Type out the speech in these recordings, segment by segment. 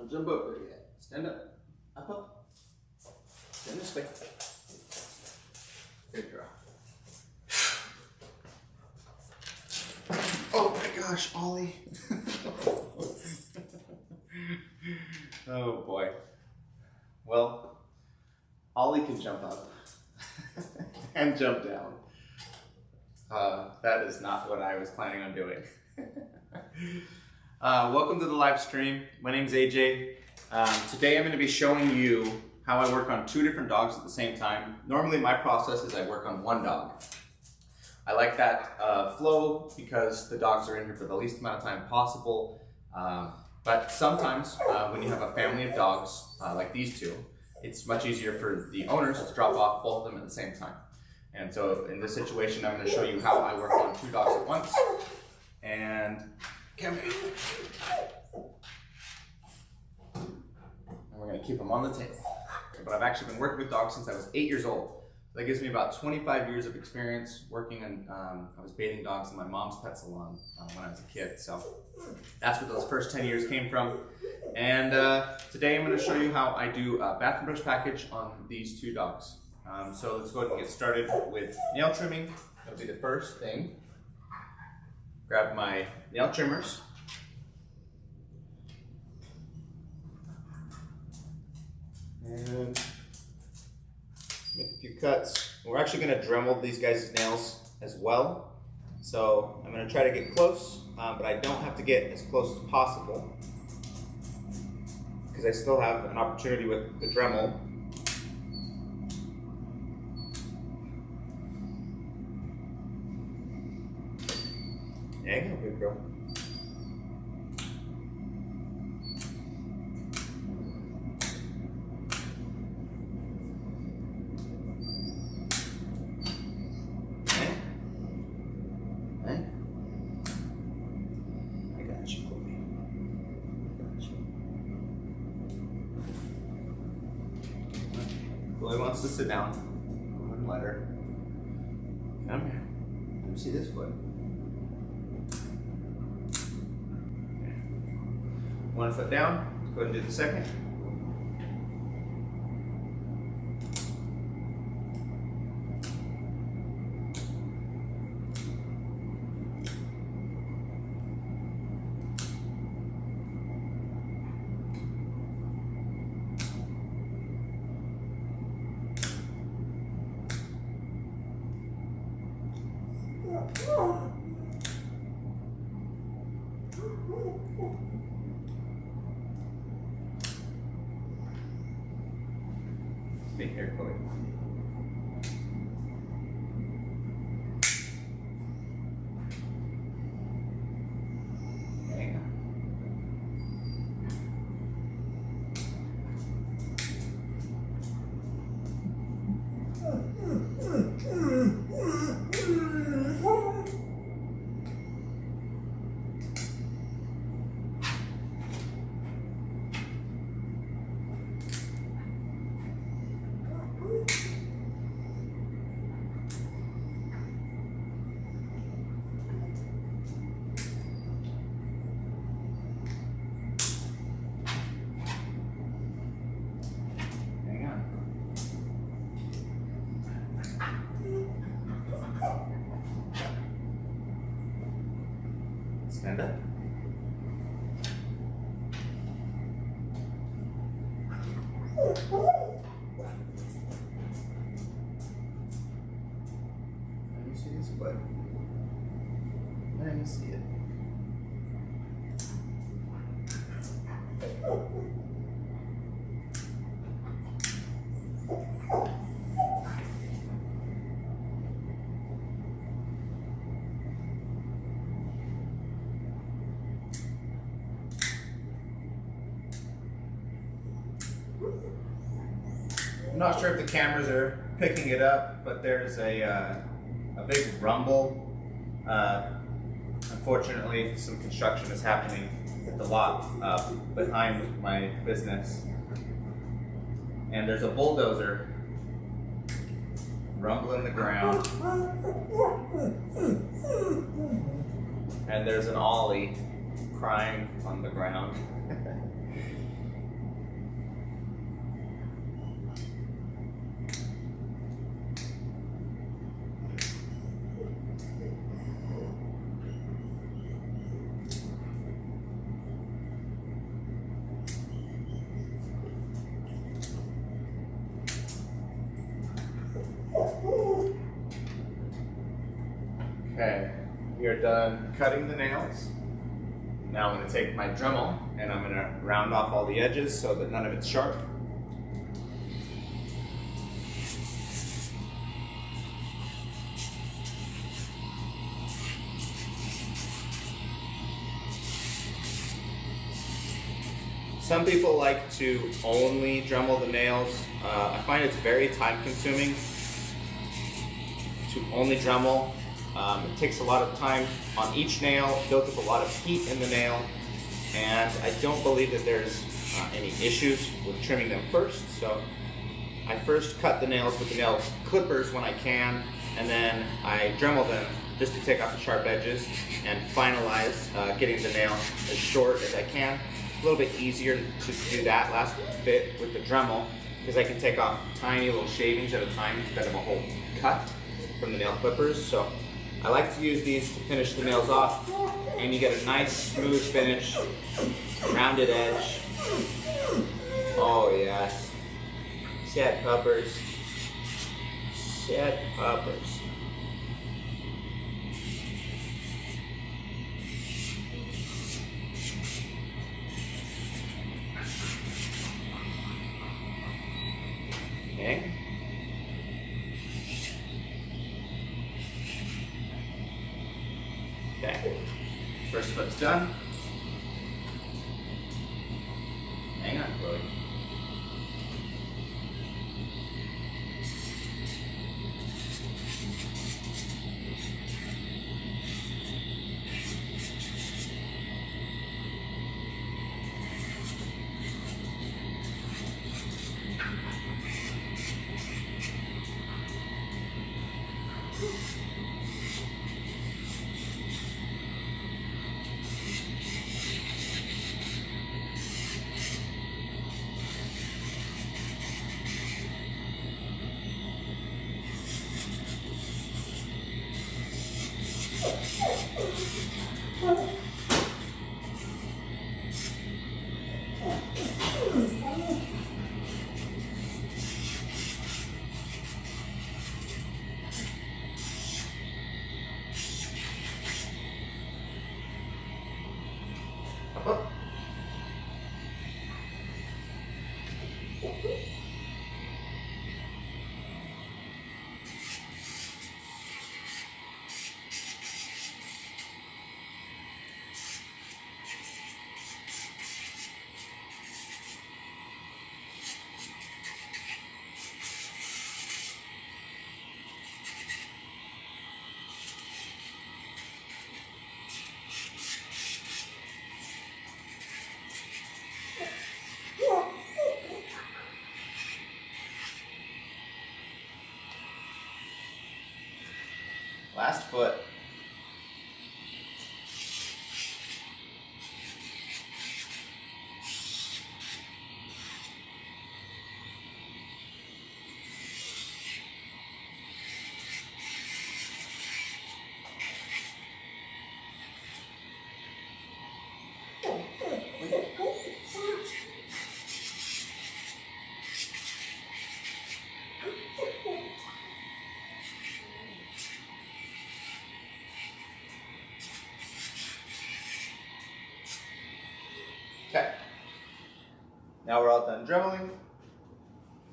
Don't jump over yet. Stand up. Up, up. Stand this way. Good girl. Oh my gosh, Ollie. Oh boy. Well, Ollie can jump up and jump down. That is not what I was planning on doing. Welcome to the live stream. My name is AJ. Today I'm going to be showing you how I work on 2 different dogs at the same time. Normally my process is I work on 1 dog. I like that flow because the dogs are in here for the least amount of time possible. But sometimes when you have a family of dogs like these 2, it's much easier for the owners to drop off both of them at the same time. And so in this situation, I'm going to show you how I work on 2 dogs at once. And come here. And we're going to keep them on the table. But I've actually been working with dogs since I was 8 years old. That gives me about 25 years of experience working on, I was bathing dogs in my mom's pet salon when I was a kid. So that's where those first 10 years came from. And today I'm going to show you how I do a bath and brush package on these 2 dogs. So let's go ahead and get started with nail trimming. That'll be the first thing. Grab my nail trimmers. And make a few cuts. We're actually going to Dremel these guys' nails as well. So I'm going to try to get close, but I don't have to get as close as possible because I still have an opportunity with the Dremel. There you go, good girl. Chloe wants to sit down. Go ahead and let her. Come here. Let me see this foot. 1 foot down. Let's go ahead and do the second. Stay here, Chloe. Hang on. Stand up. Let me see this foot. Let me see it. I'm not sure if the cameras are picking it up, but there's a big rumble. Unfortunately, some construction is happening at the lot behind my business. And there's a bulldozer rumbling the ground. And there's an Ollie crying on the ground. Okay, we are done cutting the nails. Now I'm going to take my Dremel and I'm going to round off all the edges so that none of it's sharp. Some people like to only Dremel the nails. I find it's very time consuming to only Dremel. It takes a lot of time on each nail, builds up a lot of heat in the nail, and I don't believe that there's any issues with trimming them first. So I first cut the nails with the nail clippers when I can, and then I Dremel them just to take off the sharp edges and finalize getting the nail as short as I can. A little bit easier to do that last bit with the Dremel because I can take off tiny little shavings at a time instead of a whole cut from the nail clippers. So I like to use these to finish the nails off, and you get a nice smooth finish, rounded edge. Oh yes, sad puppers, sad puppers. Okay. Okay, first foot's done. Hang on, Chloe. Last foot. Okay, now we're all done Dremeling.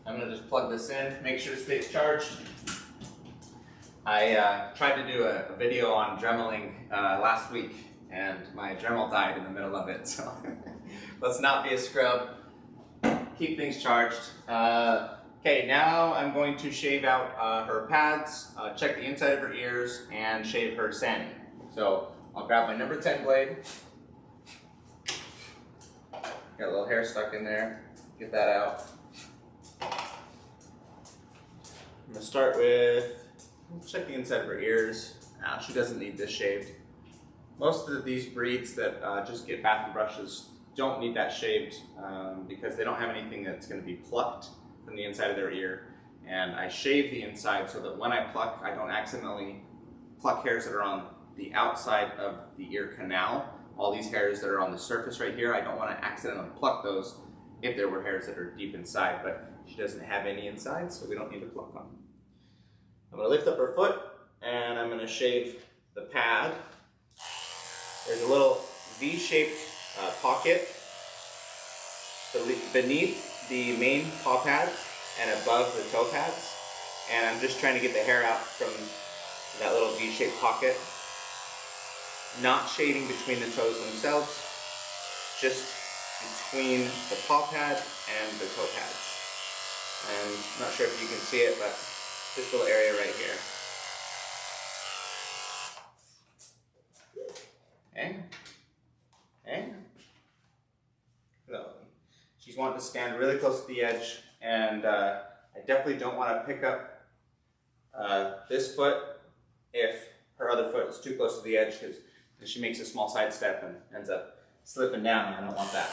I'm going to just plug this in, make sure it stays charged. I tried to do a video on Dremeling last week, and my Dremel died in the middle of it, so let's not be a scrub. Keep things charged. Okay, now I'm going to shave out her pads, check the inside of her ears, and shave her Sandy. So I'll grab my number 10 blade. Got a little hair stuck in there. Get that out. I'm gonna start with, check the inside of her ears. She doesn't need this shaved. Most of these breeds that just get bath and brushes don't need that shaved because they don't have anything that's gonna be plucked from the inside of their ear. And I shave the inside so that when I pluck, I don't accidentally pluck hairs that are on the outside of the ear canal. All these hairs that are on the surface right here, I don't want to accidentally pluck those if there were hairs that are deep inside, but she doesn't have any inside, so we don't need to pluck them. I'm going to lift up her foot, and I'm going to shave the pad, there's a little V-shaped pocket beneath the main paw pads and above the toe pads. And I'm just trying to get the hair out from that little V-shaped pocket. Not shading between the toes themselves, just between the paw pad and the toe pads. And I'm not sure if you can see it, but this little area right here. Okay. Okay. Lovely. She's wanting to stand really close to the edge, and I definitely don't want to pick up this foot if her other foot is too close to the edge, because she makes a small side step and ends up slipping down, and I don't want that.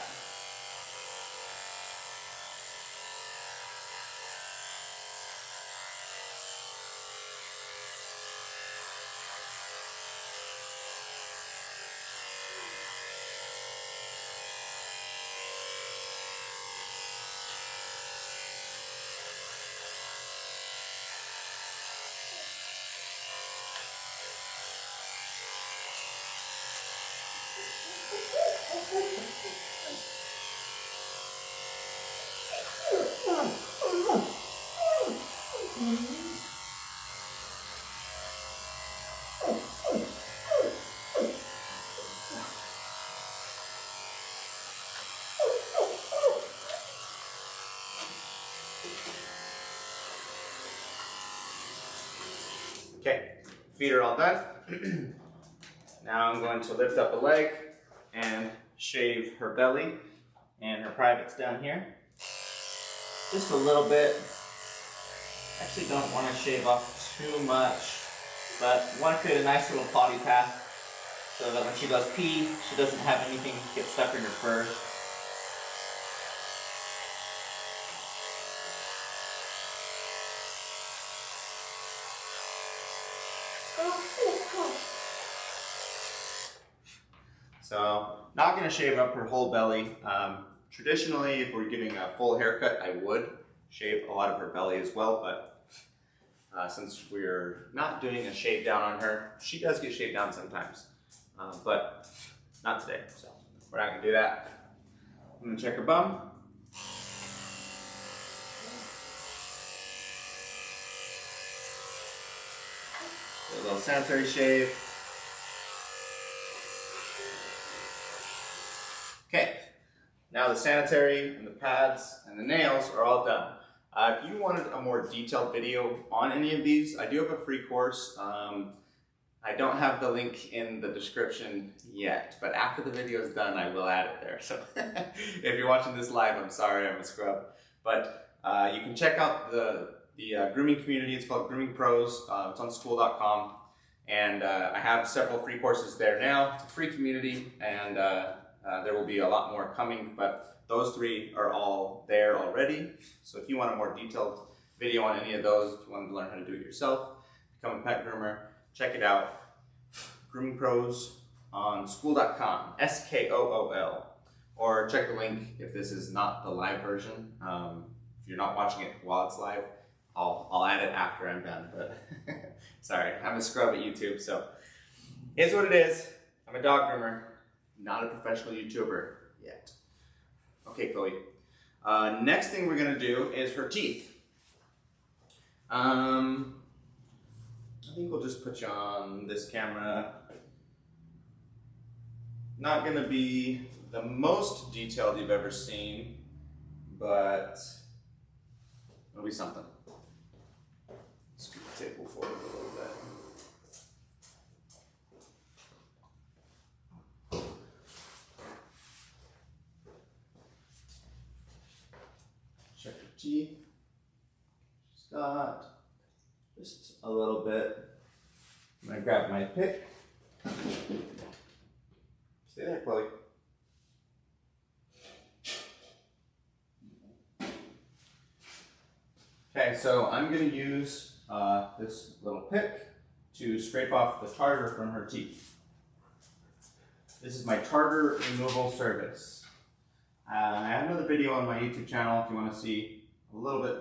Okay, feet are all done. Now I'm going to lift up a leg and shave her belly and her privates down here. Just a little bit. Actually don't want to shave off too much, but want to create a nice little potty path so that when she does pee, she doesn't have anything get stuck in her fur. So, not going to shave up her whole belly. Traditionally, if we're giving a full haircut, I would shave a lot of her belly as well, but since we're not doing a shave down on her, she does get shaved down sometimes, but not today, so we're not going to do that. I'm going to check her bum. Do a little sanitary shave. Okay, now the sanitary and the pads and the nails are all done. If you wanted a more detailed video on any of these, I do have a free course. I don't have the link in the description yet, but after the video is done, I will add it there. So if you're watching this live, I'm sorry, I'm a scrub. But you can check out the grooming community. It's called Grooming Pros. It's on school.com. And I have several free courses there now. It's a free community, and there will be a lot more coming, but those three are all there already. So if you want a more detailed video on any of those, if you want to learn how to do it yourself, become a pet groomer, check it out. Grooming Pros on school.com, SKOOL. Or check the link if this is not the live version. If you're not watching it while it's live, I'll add it after I'm done. But sorry, I'm a scrub at YouTube, so here's what it is. I'm a dog groomer. Not a professional YouTuber yet. Okay, Chloe. Next thing we're gonna do is her teeth. I think we'll just put you on this camera. Not gonna be the most detailed you've ever seen, but it'll be something. Scoot the table forward a little bit. Check her teeth. She's got just a little bit. I'm gonna grab my pick. Stay there, Chloe. Okay, so I'm gonna use this little pick to scrape off the tartar from her teeth. This is my tartar removal service. I have another video on my YouTube channel if you want to see a little bit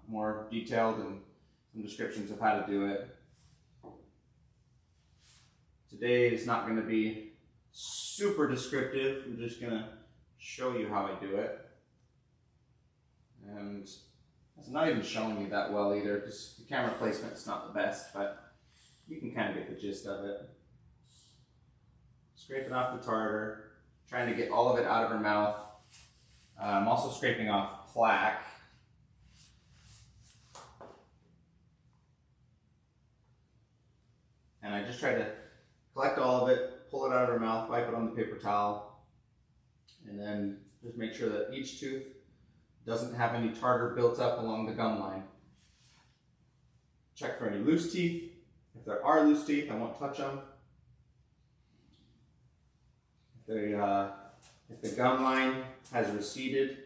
more detailed and some descriptions of how to do it. Today is not going to be super descriptive. I'm just going to show you how I do it. And it's not even showing you that well either because the camera placement is not the best, but you can kind of get the gist of it. Scraping off the tartar, trying to get all of it out of her mouth. I'm also scraping off plaque. And I just try to collect all of it, pull it out of her mouth, wipe it on the paper towel, and then just make sure that each tooth doesn't have any tartar built up along the gum line. Check for any loose teeth. If there are loose teeth, I won't touch them. If the gum line has receded,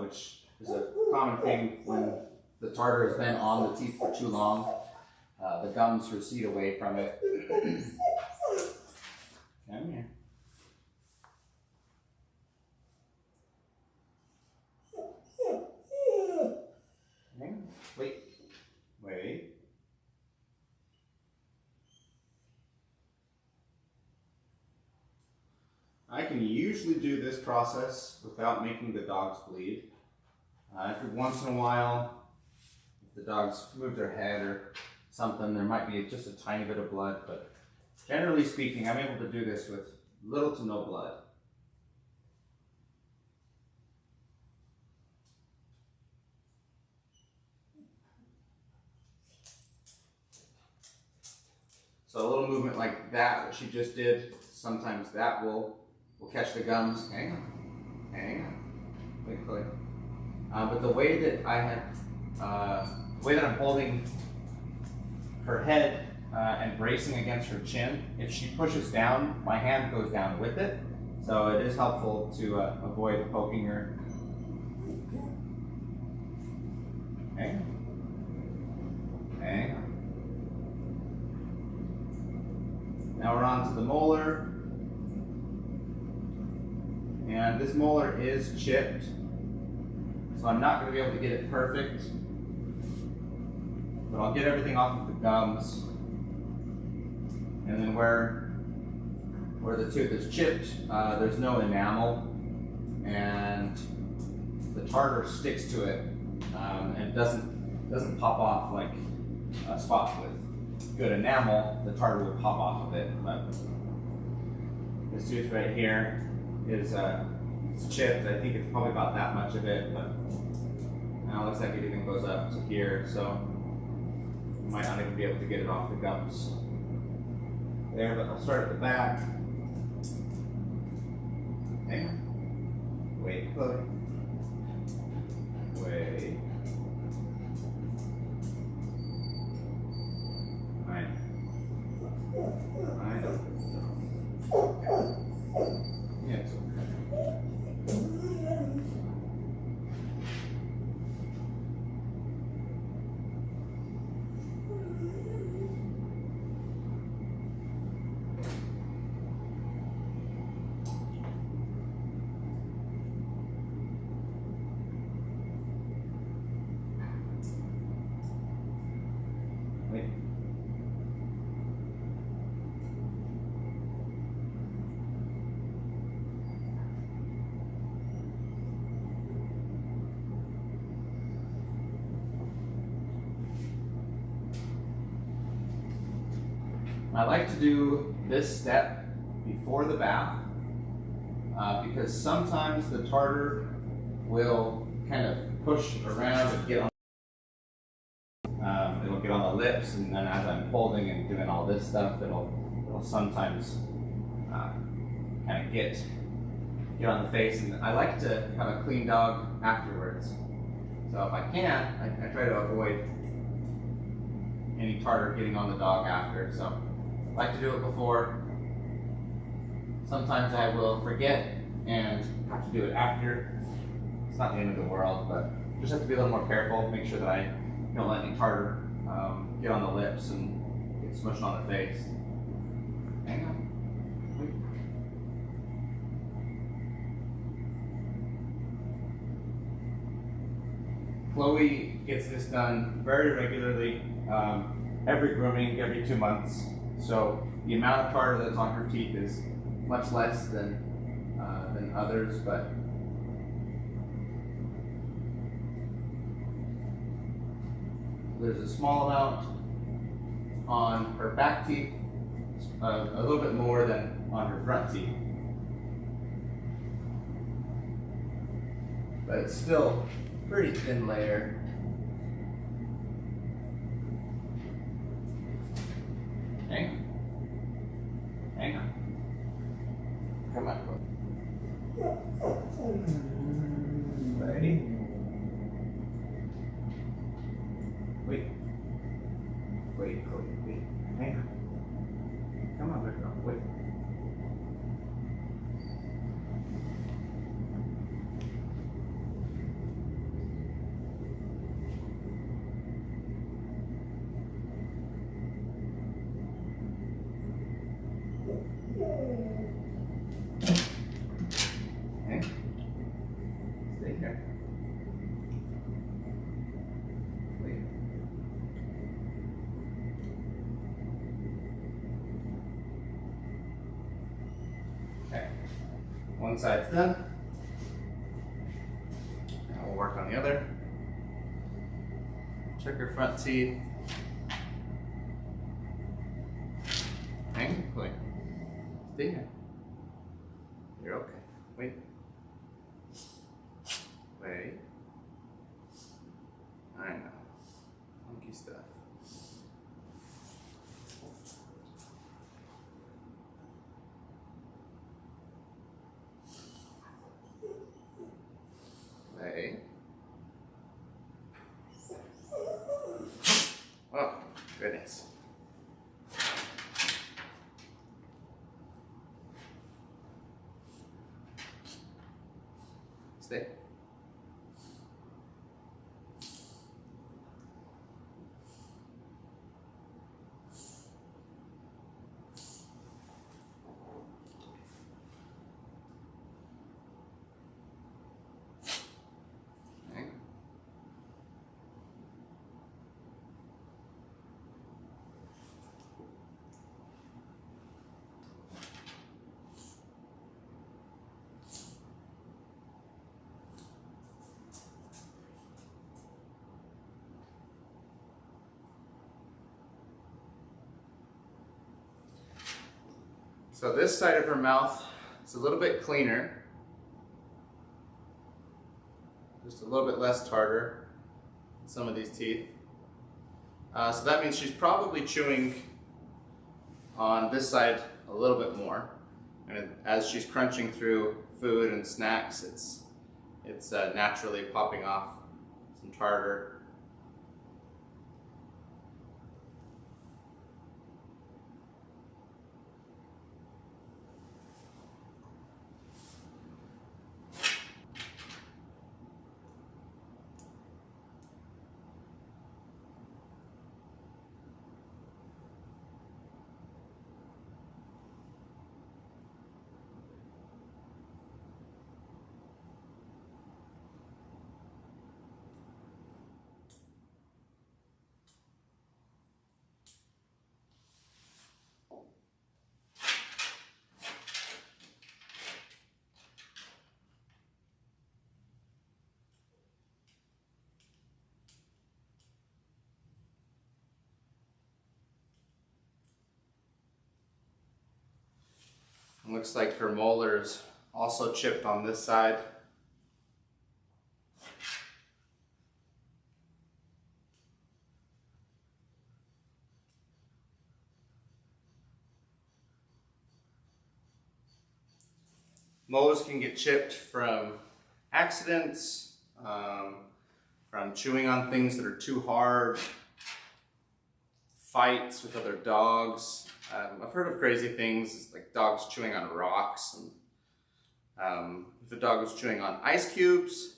which is a common thing when the tartar has been on the teeth for too long, the gums recede away from it. Come here. Wait. I can usually do this process without making the dogs bleed. Every once in a while, if the dogs move their head or something, there might be just a tiny bit of blood, but generally speaking, I'm able to do this with little to no blood. So a little movement like that, what she just did, sometimes that will catch the gums. Hang on. Wait, Chloe. But the way that I'm holding her head and bracing against her chin, if she pushes down, my hand goes down with it. So it is helpful to avoid poking her. Hang on. Now we're on to the molar. And this molar is chipped, so I'm not going to be able to get it perfect, but I'll get everything off of the gums. And then where the tooth is chipped, there's no enamel, and the tartar sticks to it, and doesn't pop off like a spot with good enamel. The tartar would pop off of it, but this tooth right here is it's chipped. I think it's probably about that much of it, but now it looks like it even goes up to here, so you might not even be able to get it off the gums there, but I'll start at the back. Hang on. Wait, Chloe. Wait. I know. Yeah, it's okay. Wait. I like to do this step before the bath because sometimes the tartar will kind of push around and get on. It'll get on the lips, and then as I'm holding and doing all this stuff, it'll sometimes kind of get on the face. And I like to have a clean dog afterwards. So if I can, I try to avoid any tartar getting on the dog after. So I like to do it before. Sometimes I will forget and have to do it after. It's not the end of the world, but just have to be a little more careful. Make sure that I don't let any tartar get on the lips and get smushed on the face. Hang on. Wait. Chloe gets this done very regularly, every grooming, every 2 months. So The amount of tartar that's on her teeth is much less than others, but there's a small amount on her back teeth, a little bit more than on her front teeth. But it's still a pretty thin layer. Hang on. Hang on. Come on. Ready? Wait. Wait, Chloe, wait. Hang on. Come on, good girl. Wait. Okay. Stay here. Wait. Okay. One side's done. Now we'll work on the other. Check her front teeth. Hang, wait. Stay here. You're okay. Wait. Wait. I know. Funky stuff. Wait. Oh, goodness. Stay. Okay. So this side of her mouth is a little bit cleaner. Just a little bit less tartar in some of these teeth. So that means she's probably chewing on this side a little bit more. And as she's crunching through food and snacks, it's naturally popping off some tartar. Looks like her molars also chipped on this side. Molars can get chipped from accidents, from chewing on things that are too hard, fights with other dogs. I've heard of crazy things like dogs chewing on rocks, and if a dog was chewing on ice cubes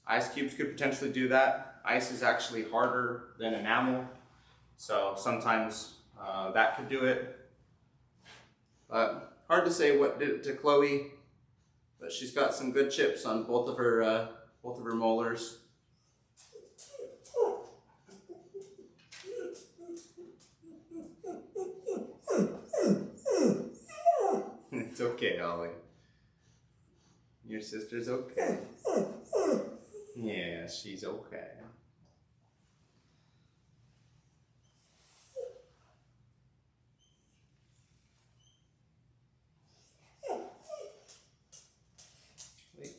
could potentially do that. Ice is actually harder than enamel, so sometimes that could do it. But hard to say what did it to Chloe, but she's got some good chips on both of her molars. okay, Ollie. Your sister's okay. Yeah, she's okay. Wait.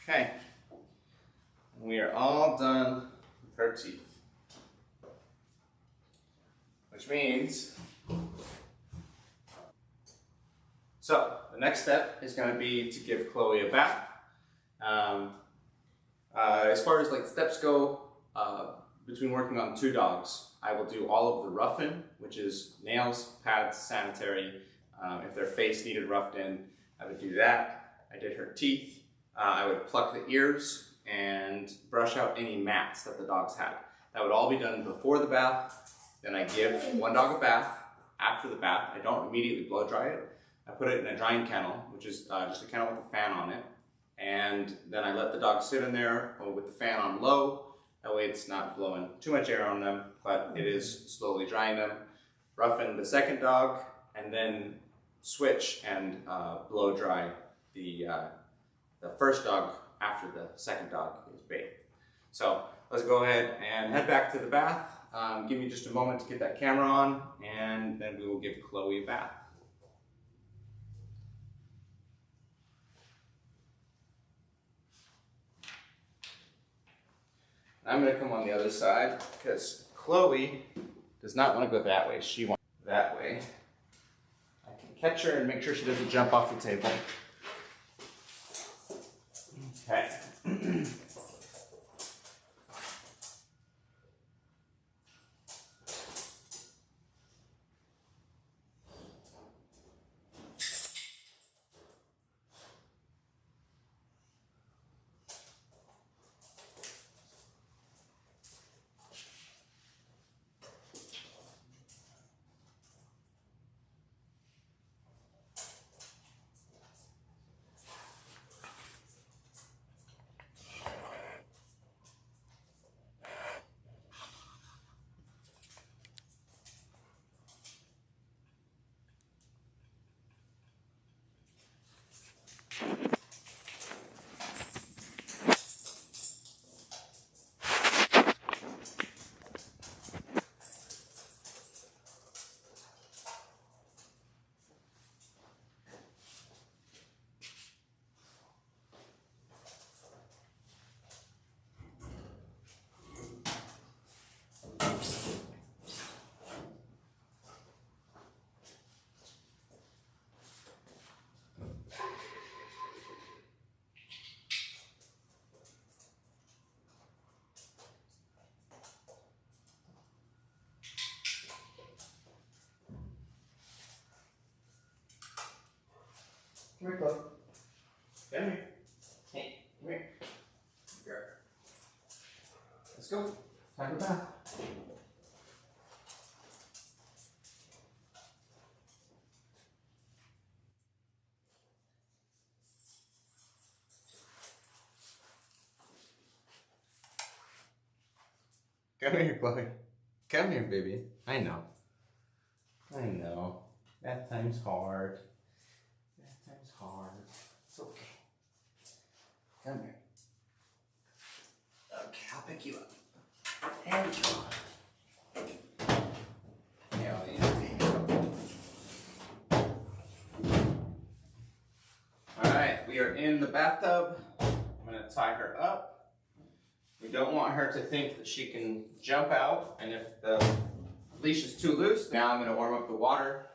Okay, we are all done with her teeth, which means, so the next step is going to be to give Chloe a bath. As far as like steps go, between working on 2 dogs, I will do all of the rough-in, which is nails, pads, sanitary. If their face needed roughed in, I would do that. I did her teeth. I would pluck the ears and brush out any mats that the dogs had. That would all be done before the bath. Then I give one dog a bath. After the bath, I don't immediately blow dry it. I put it in a drying kennel, which is just a kennel with a fan on it. And then I let the dog sit in there with the fan on low. That way it's not blowing too much air on them, but it is slowly drying them. Roughen the second dog, and then switch and blow dry the first dog after the second dog is bathed. So let's go ahead and head back to the bath. Give me just a moment to get that camera on, and then we will give Chloe a bath. I'm going to come on the other side because Chloe does not want to go that way. She wants to go that way. I can catch her and make sure she doesn't jump off the table. Okay. Come here, Chloe. Come here. Hey, come here. Girl. Let's go. Time for bath. Come here, Chloe. Come here, baby. I know. I know. That time's hard. That time's hard. It's okay. Come here. Okay, I'll pick you up. There we go. Yeah, I'll use it. in the bathtub. I'm gonna tie her up. We don't want her to think that she can jump out, and if the leash is too loose, now I'm gonna warm up the water.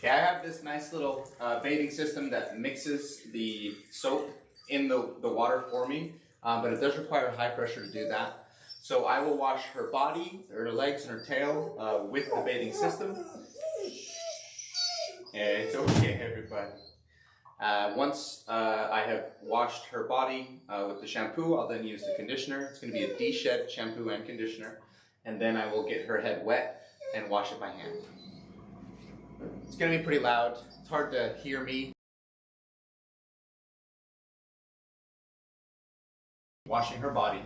Okay, I have this nice little bathing system that mixes the soap in the water for me, but it does require high pressure to do that. So I will wash her body, her legs, and her tail with the bathing system. It's okay, everybody. Once I have washed her body with the shampoo, I'll then use the conditioner. It's going to be a de-shed shampoo and conditioner, and then I will get her head wet and wash it by hand. It's going to be pretty loud. It's hard to hear me washing her body.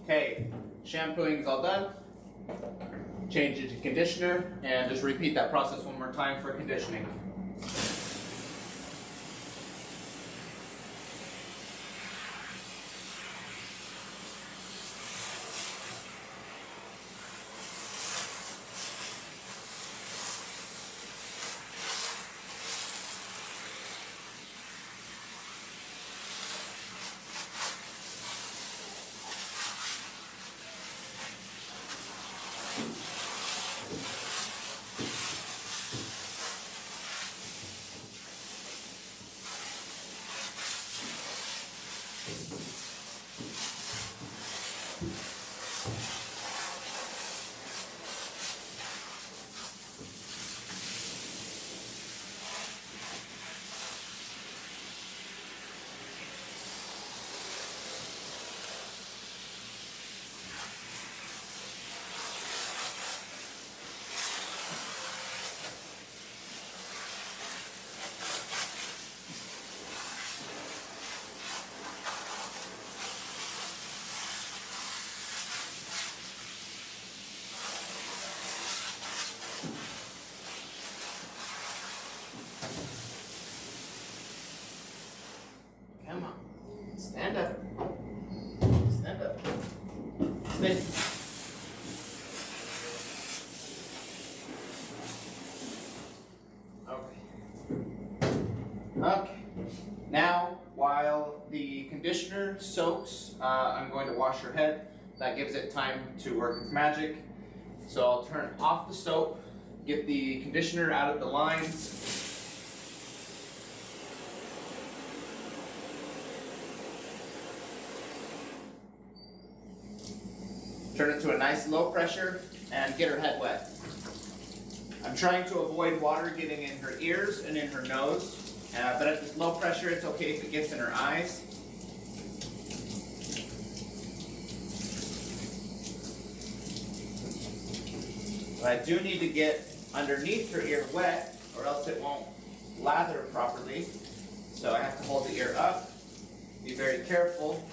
Okay, shampooing is all done. Change it to conditioner and just repeat that process one more time for conditioning. Come on, stand up. Stand up. Stay. Okay. Now, while the conditioner soaks, I'm going to wash her head. That gives it time to work its magic. So I'll turn off the soap, get the conditioner out of the lines. Turn it to a nice low pressure and get her head wet. I'm trying to avoid water getting in her ears and in her nose, but at this low pressure, it's okay if it gets in her eyes. But I do need to get underneath her ear wet, or else it won't lather properly. So I have to hold the ear up, be very careful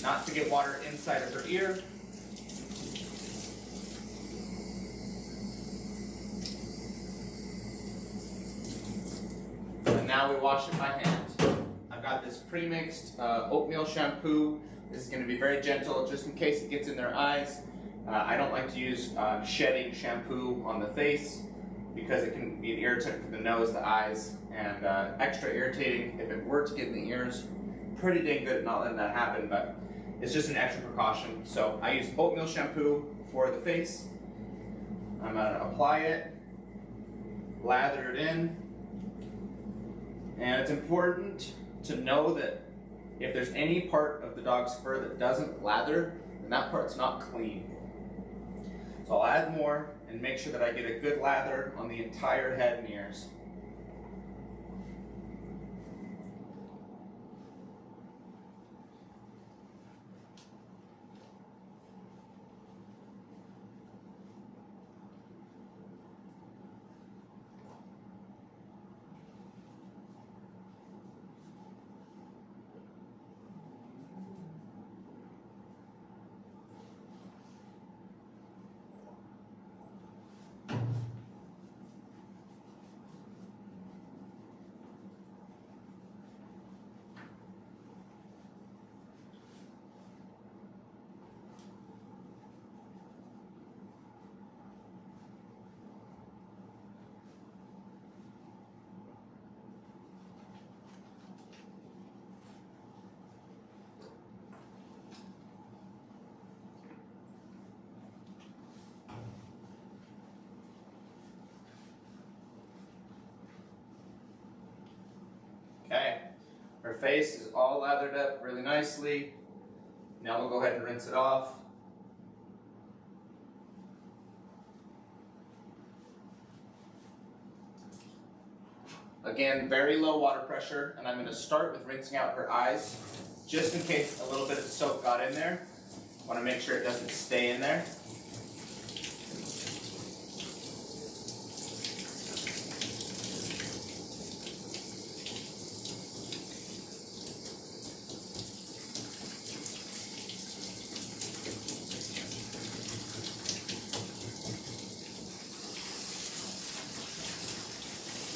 not to get water inside of her ear. And now we wash it by hand. I've got this pre-mixed oatmeal shampoo. This is going to be very gentle just in case it gets in their eyes. I don't like to use shedding shampoo on the face because it can be an irritant for the nose, the eyes, and extra irritating if it were to get in the ears. Pretty dang good at not letting that happen, but it's just an extra precaution. So I use oatmeal shampoo for the face. I'm going to apply it, lather it in, and it's important to know that if there's any part of the dog's fur that doesn't lather, then that part's not clean. So I'll add more and make sure that I get a good lather on the entire head and ears. Okay, her face is all lathered up really nicely. Now we'll go ahead and rinse it off. Again, very low water pressure, and I'm going to start with rinsing out her eyes, just in case a little bit of soap got in there. I want to make sure it doesn't stay in there.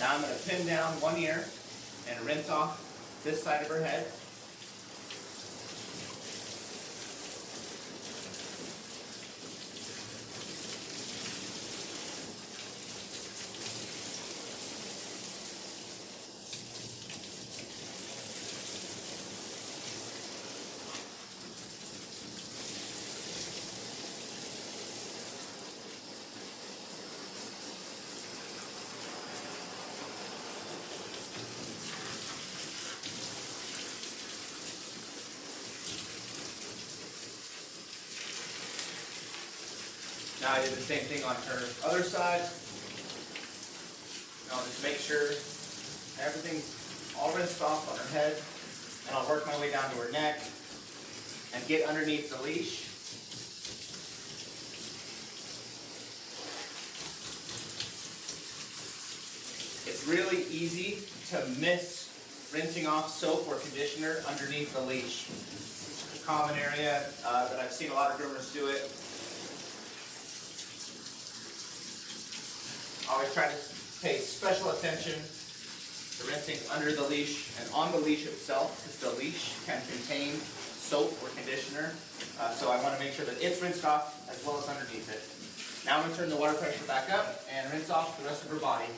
Now I'm going to pin down one ear and rinse off this side of her head. Now I did the same thing on her other side. And I'll just make sure everything's all rinsed off on her head, and I'll work my way down to her neck and get underneath the leash. It's really easy to miss rinsing off soap or conditioner underneath the leash. It's a common area that I've seen a lot of groomers do it. Always try to pay special attention to rinsing under the leash and on the leash itself, because the leash can contain soap or conditioner. So I want to make sure that it's rinsed off as well as underneath it. Now I'm going to turn the water pressure back up and rinse off the rest of her body.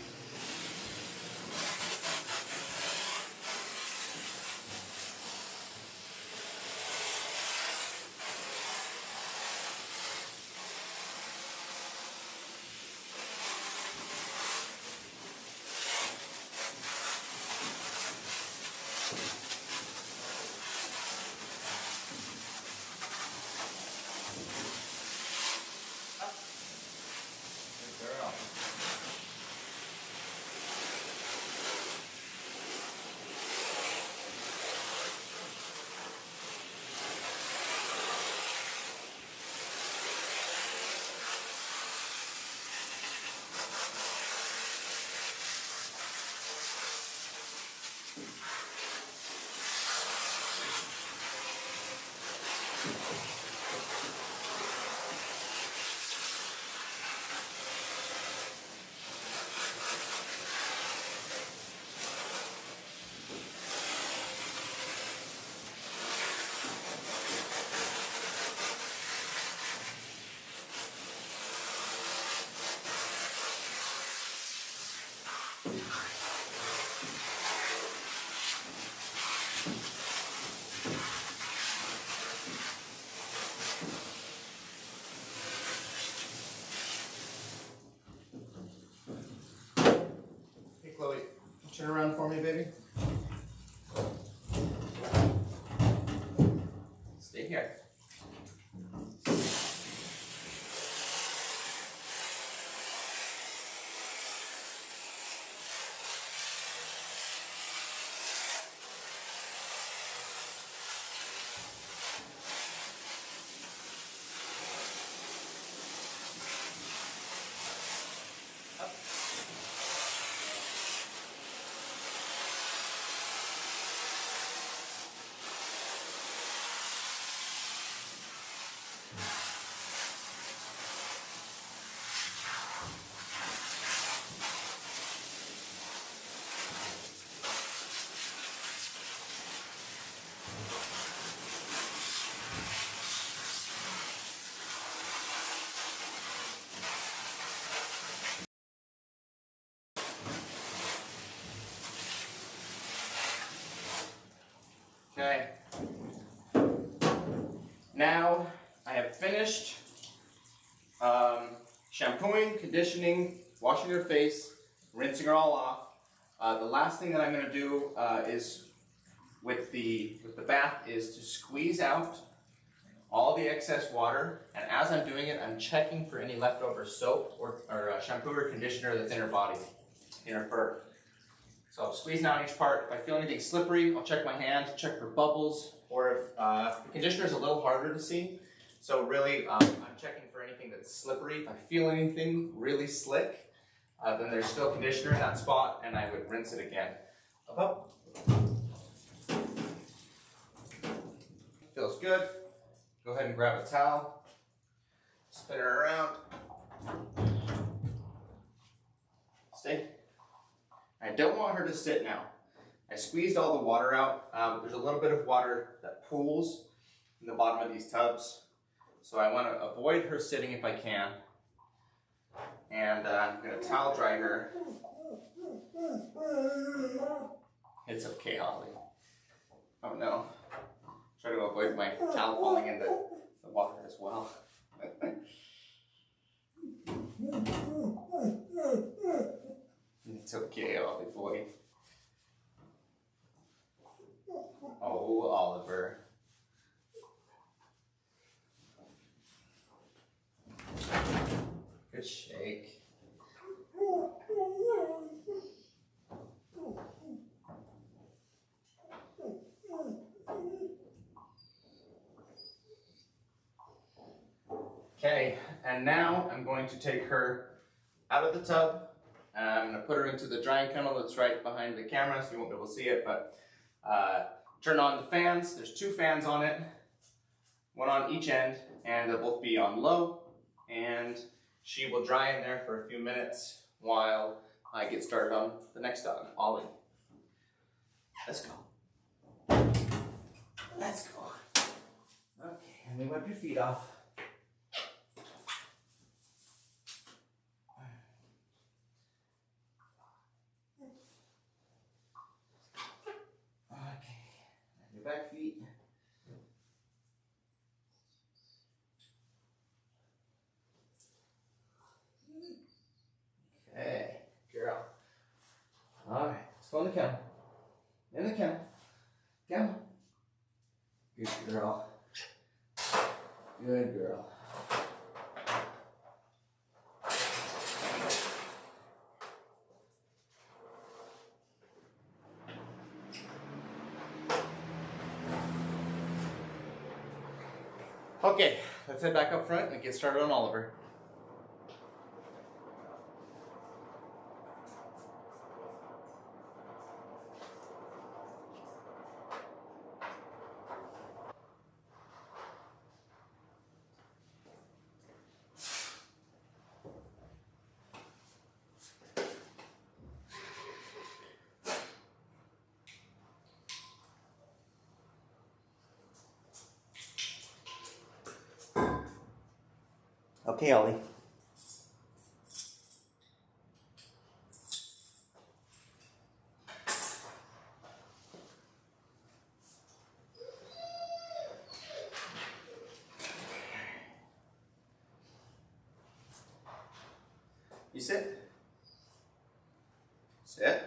Good girl. Turn around for me, baby. Stay here. Okay. Now I have finished shampooing, conditioning, washing her face, rinsing her all off. The last thing that I'm going to do is with the bath is to squeeze out all the excess water, and as I'm doing it, I'm checking for any leftover soap or shampoo or conditioner that's in her body, in her fur. So I'm squeezing out each part. If I feel anything slippery, I'll check my hand, check for bubbles, or if the conditioner is a little harder to see. So really, I'm checking for anything that's slippery. If I feel anything really slick, then there's still conditioner in that spot, and I would rinse it again. Up. Feels good. Go ahead and grab a towel, spin her around. Stay. I don't want her to sit now. I squeezed all the water out. There's a little bit of water that pools in the bottom of these tubs. So I want to avoid her sitting if I can. And I'm going to towel dry her. It's okay, Holly. Oh no. Try to avoid my towel falling in the water as well. It's okay, Ollie boy. Oh, Oliver. Good shake. Okay, and now I'm going to take her out of the tub. I'm going to put her into the drying kennel that's right behind the camera, so you won't be able to see it, but turn on the fans. There's 2 fans on it, one on each end, and they'll both be on low, and she will dry in there for a few minutes while I get started on the next dog, Ollie. Let's go. Let's go. Okay, let me wipe your feet off. Your back feet. Okay, girl. All right, let's go in the kennel. In the kennel. Kennel. Good girl. Good girl. Okay, let's head back up front and get started on Oliver. Okay, Ollie. You sit. Sit.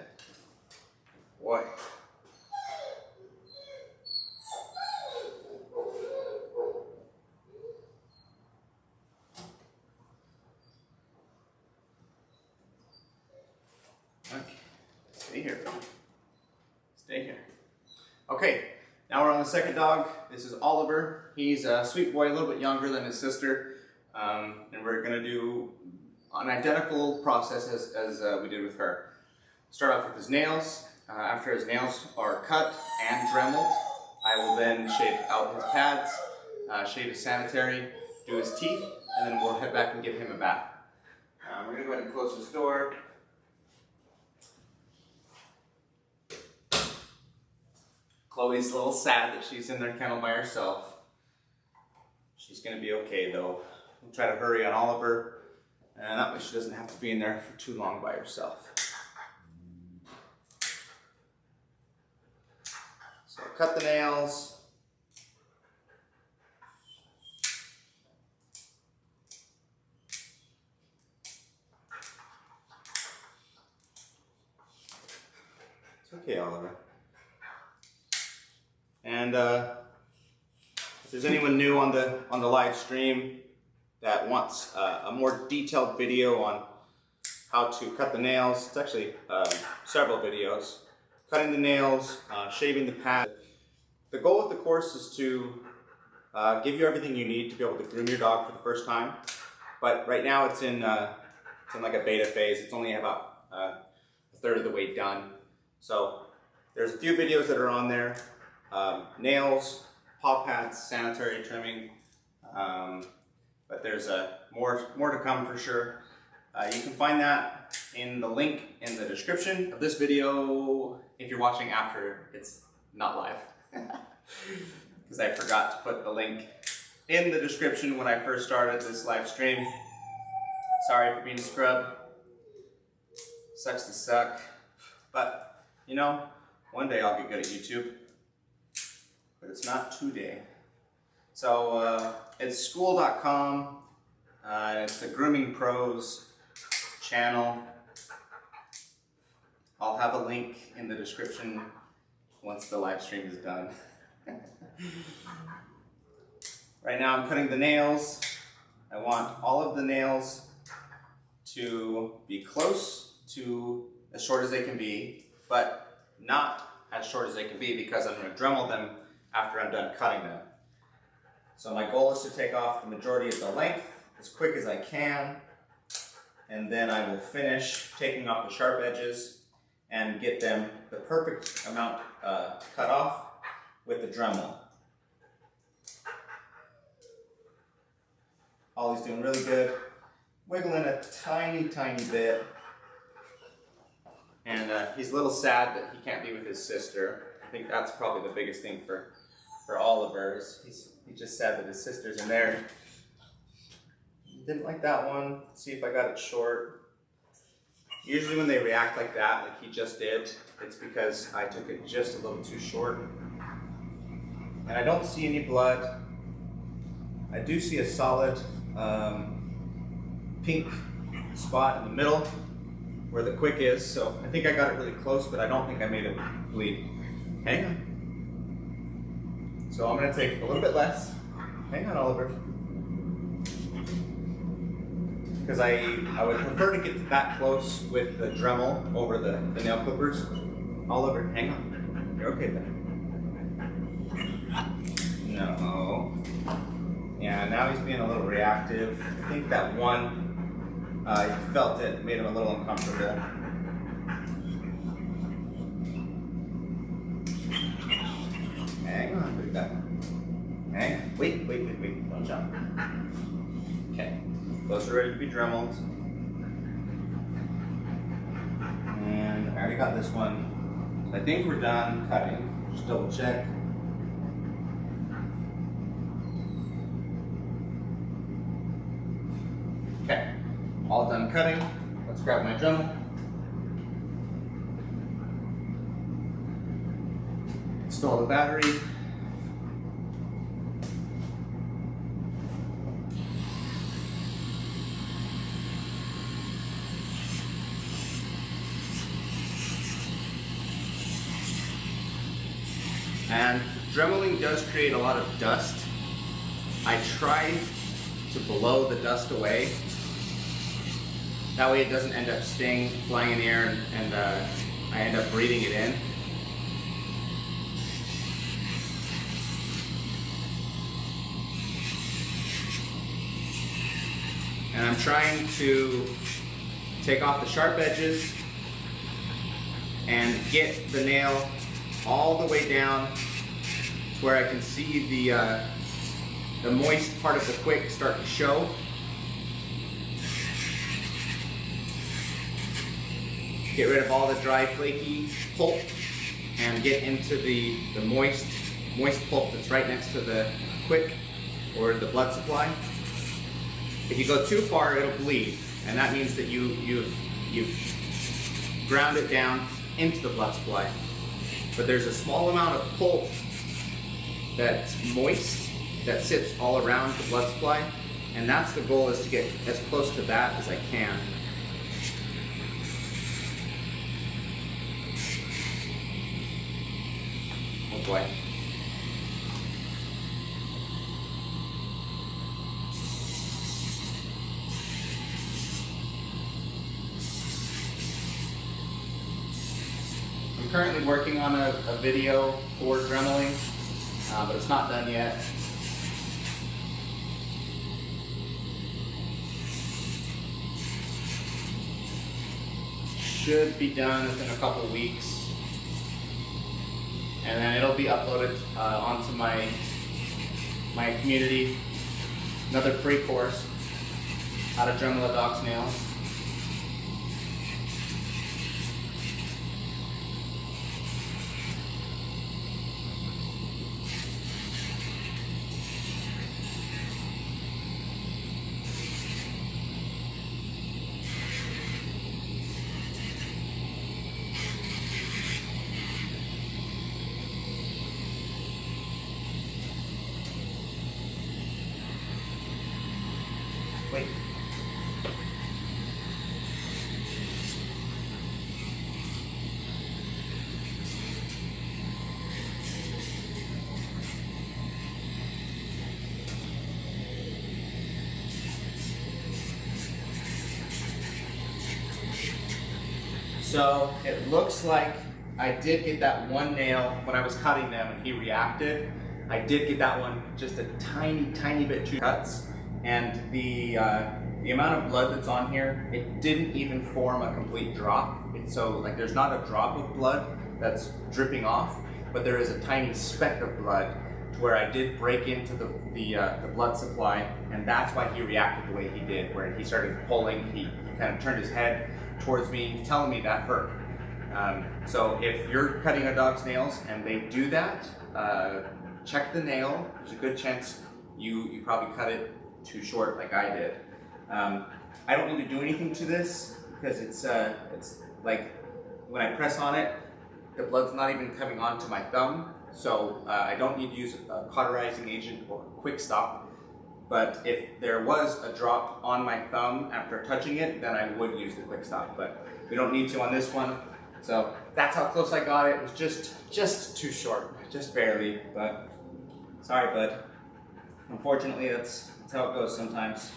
here, bro. Stay here. Okay, now we're on the second dog. This is Oliver. He's a sweet boy, a little bit younger than his sister. And we're gonna do an identical process as we did with her. Start off with his nails. After his nails are cut and Dremeled, I will then shave out his pads, shave his sanitary, do his teeth, and then we'll head back and give him a bath. We're gonna go ahead and close this door. Chloe's a little sad that she's in their kennel by herself. She's gonna be okay though. We'll try to hurry on Oliver, and that way she doesn't have to be in there for too long by herself. So cut the nails. It's okay, Oliver. And if there's anyone new on the live stream that wants a more detailed video on how to cut the nails, it's actually several videos. Cutting the nails, shaving the pad. The goal of the course is to give you everything you need to be able to groom your dog for the first time. But right now it's in like a beta phase. It's only about a third of the way done. So there's a few videos that are on there. Nails, paw pads, sanitary trimming, but there's more to come for sure. You can find that in the link in the description of this video if you're watching after it's not live, because I forgot to put the link in the description when I first started this live stream. Sorry for being a scrub. Sucks to suck, but you know, one day I'll get good at YouTube. But it's not today. So it's school.com, and it's the Grooming Pros channel. I'll have a link in the description once the live stream is done. Right now I'm cutting the nails. I want all of the nails to be close to as short as they can be, but not as short as they can be because I'm going to Dremel them after I'm done cutting them. So my goal is to take off the majority of the length as quick as I can, and then I will finish taking off the sharp edges and get them the perfect amount cut off with the Dremel. Ollie's doing really good, wiggling a tiny bit, and he's a little sad that he can't be with his sister. I think that's probably the biggest thing for Oliver. He's just sad that his sister's in there. Didn't like that one. Let's see if I got it short. Usually when they react like that, like he just did, it's because I took it just a little too short. And I don't see any blood. I do see a solid pink spot in the middle where the quick is, so I think I got it really close, but I don't think I made it bleed. Hang on. So I'm going to take a little bit less. Hang on, Oliver. Because I would prefer to get that close with the Dremel over the nail clippers. Oliver, hang on. You're okay there. No. Yeah, now he's being a little reactive. I think that one, he felt it, made him a little uncomfortable. Hang on, put it back. Hang on. Wait. Don't jump. Okay. Those are ready to be Dremeled. And I already got this one. So I think we're done cutting. Just double check. Okay. All done cutting. Let's grab my Dremel. Install the battery. And Dremeling does create a lot of dust. I try to blow the dust away. That way it doesn't end up staying, flying in the air and I end up breathing it in. And I'm trying to take off the sharp edges and get the nail all the way down to where I can see the moist part of the quick start to show. Get rid of all the dry, flaky pulp and get into the moist pulp that's right next to the quick or the blood supply. If you go too far, it'll bleed, and that means that you've ground it down into the blood supply. But there's a small amount of pulp that's moist that sits all around the blood supply, and that's the goal, is to get as close to that as I can. Oh boy. I'm currently working on a video for dremeling, but it's not done yet. Should be done within a couple weeks, and then it'll be uploaded onto my community. Another free course, how to dremel a dog's nails. Wait. So it looks like I did get that one nail when I was cutting them and he reacted. I did get that one just a tiny bit too cuts. And the amount of blood that's on here, it didn't even form a complete drop. So like there's not a drop of blood that's dripping off, but there is a tiny speck of blood to where I did break into the blood supply, and that's why he reacted the way he did, where he started pulling, he kind of turned his head towards me, telling me that hurt. So if you're cutting a dog's nails and they do that, check the nail. There's a good chance you probably cut it too short like I did. I don't need to do anything to this because it's like when I press on it, the blood's not even coming onto my thumb, so I don't need to use a cauterizing agent or a quick stop. But if there was a drop on my thumb after touching it, then I would use the quick stop, but we don't need to on this one. So that's how close I got it. It was just too short, just barely, but sorry, bud. Unfortunately, that's how it goes sometimes.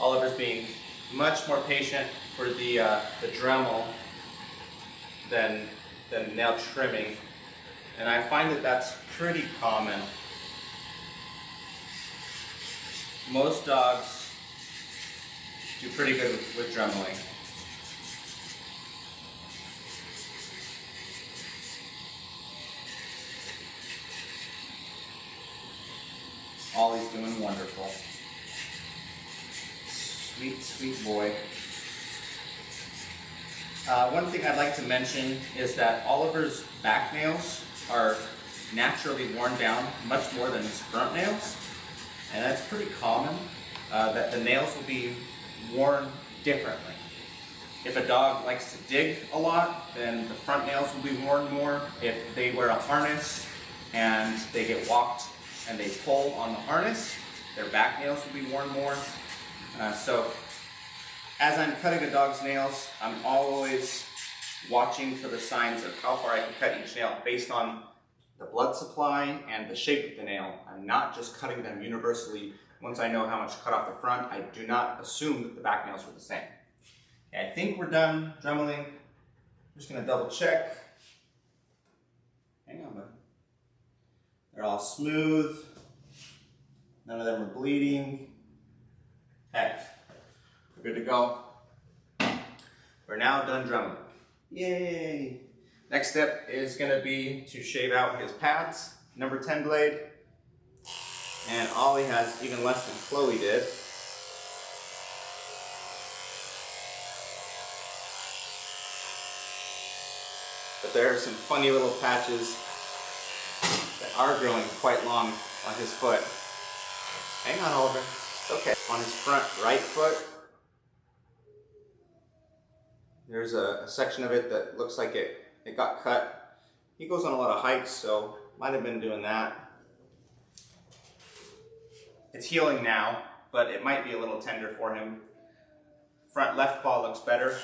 Oliver's being much more patient for the Dremel than nail trimming, and I find that that's pretty common. Most dogs do pretty good with Dremeling. Ollie's doing wonderful. Sweet, sweet boy. One thing I'd like to mention is that Oliver's back nails are naturally worn down much more than his front nails, and that's pretty common. that the nails will be worn differently. If a dog likes to dig a lot, then the front nails will be worn more. If they wear a harness and they get walked and they pull on the harness, their back nails will be worn more. So as I'm cutting a dog's nails, I'm always watching for the signs of how far I can cut each nail based on the blood supply and the shape of the nail. I'm not just cutting them universally. Once I know how much to cut off the front, I do not assume that the back nails are the same. Okay, I think we're done dremeling. I'm just gonna double check. Hang on, bud. They're all smooth. None of them are bleeding. Okay, we're good to go. We're now done dremeling. Yay! Next step is gonna be to shave out his pads, number 10 blade. And Ollie has even less than Chloe did. But there are some funny little patches that are growing quite long on his foot. Hang on, Oliver. It's okay. On his front right foot, there's a section of it that looks like it got cut. He goes on a lot of hikes, so might have been doing that. It's healing now, but it might be a little tender for him. Front left paw looks better.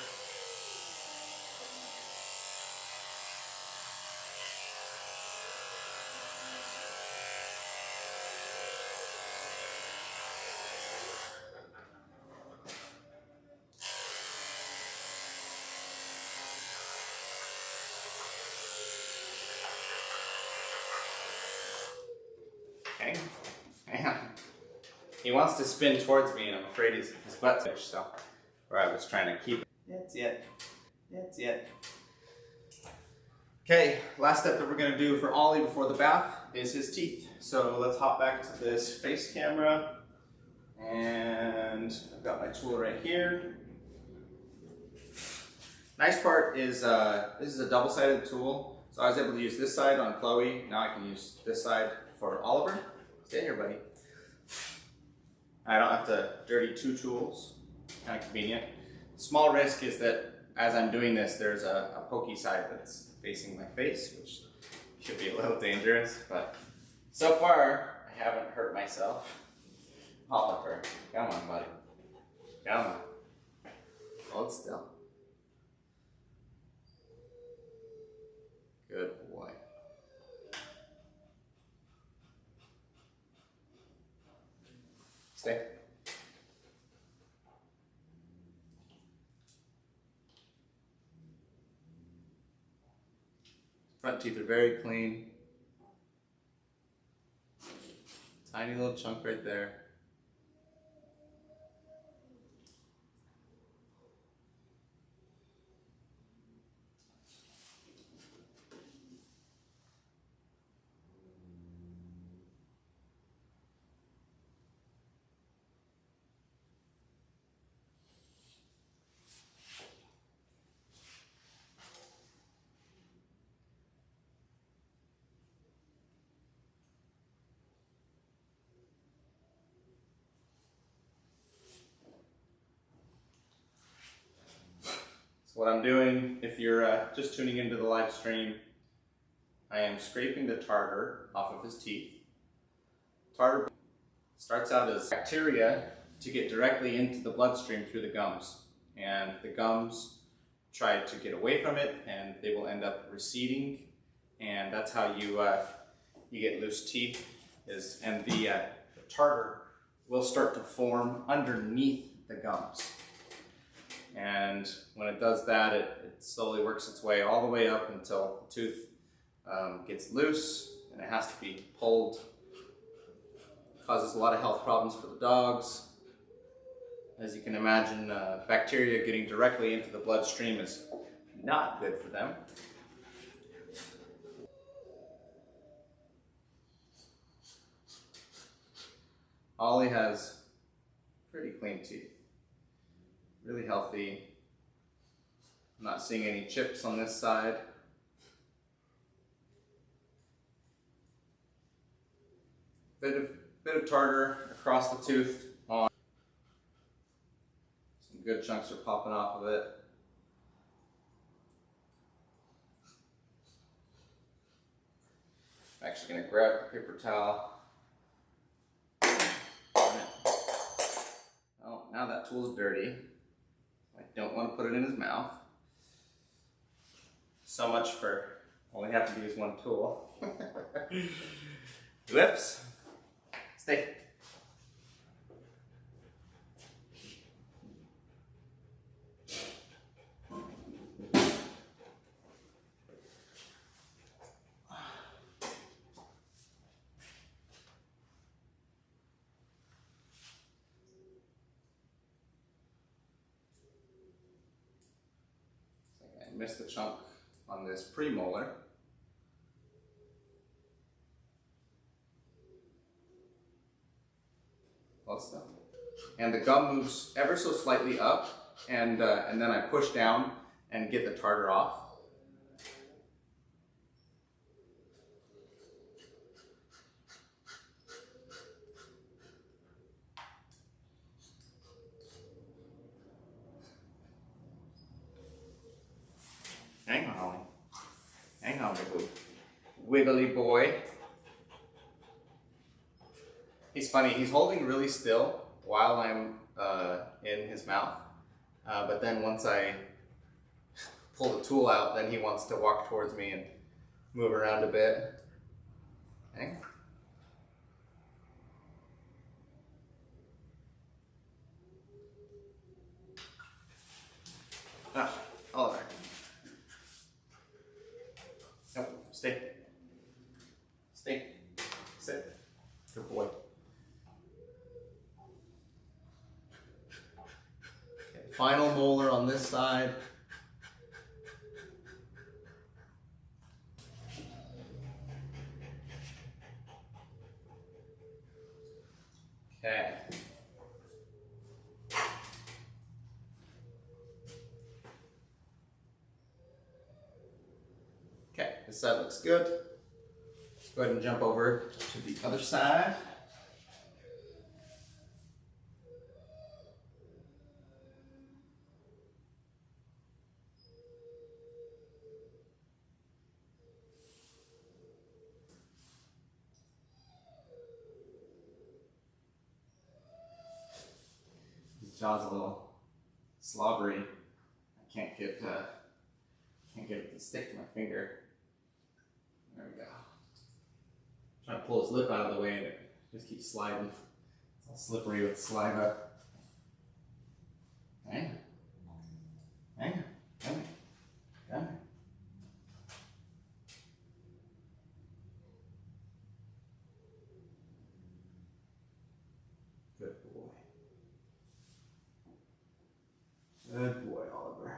Okay, man. He wants to spin towards me and I'm afraid his butt's itched, so where I was trying to keep it. That's it. That's it. Okay, last step that we're gonna do for Ollie before the bath is his teeth. So let's hop back to this face camera. And I've got my tool right here. Nice part is this is a double-sided tool. So I was able to use this side on Chloe. Now I can use this side for Oliver. Stay here, buddy. I don't have to dirty two tools. Kind of convenient. Small risk is that as I'm doing this, there's a pokey side that's facing my face, which could be a little dangerous, but so far I haven't hurt myself. Oliver, come on, buddy. Come on. Hold still. Good boy. Stay. Front teeth are very clean. Tiny little chunk right there. So what I'm doing, if you're just tuning into the live stream, I am scraping the tartar off of his teeth. Tartar starts out as bacteria to get directly into the bloodstream through the gums. And the gums try to get away from it and they will end up receding. And that's how you get loose teeth. And the tartar will start to form underneath the gums. And when it does that, it slowly works its way all the way up until the tooth gets loose and it has to be pulled. It causes a lot of health problems for the dogs. As you can imagine, bacteria getting directly into the bloodstream is not good for them. Ollie has pretty clean teeth. Really healthy. I'm not seeing any chips on this side. Bit of tartar across the tooth. good chunks are popping off of it. I'm actually going to grab the paper towel. Oh, now that tool's dirty. I don't want to put it in his mouth. So much for only having to use one tool. Whoops. Stay. I missed the chunk on this premolar. Close enough. And the gum moves ever so slightly up, and then I push down and get the tartar off. Hang on, big wiggly boy. He's funny, he's holding really still while I'm in his mouth, but then once I pull the tool out, then he wants to walk towards me and move around a bit. Hang. Ah, Oliver. No, stay. Stay. Sit. Good boy. Okay, final molar on this side. Okay. Okay, this side looks good. Let's go ahead and jump over to the other side. His jaw's a little slobbery. I can't get it to stick to my finger. There we go. Trying to pull his lip out of the way and it just keeps sliding. It's all slippery with saliva. Hang on. Hang on. Hang on. Hang on. Good boy. Good boy, Oliver.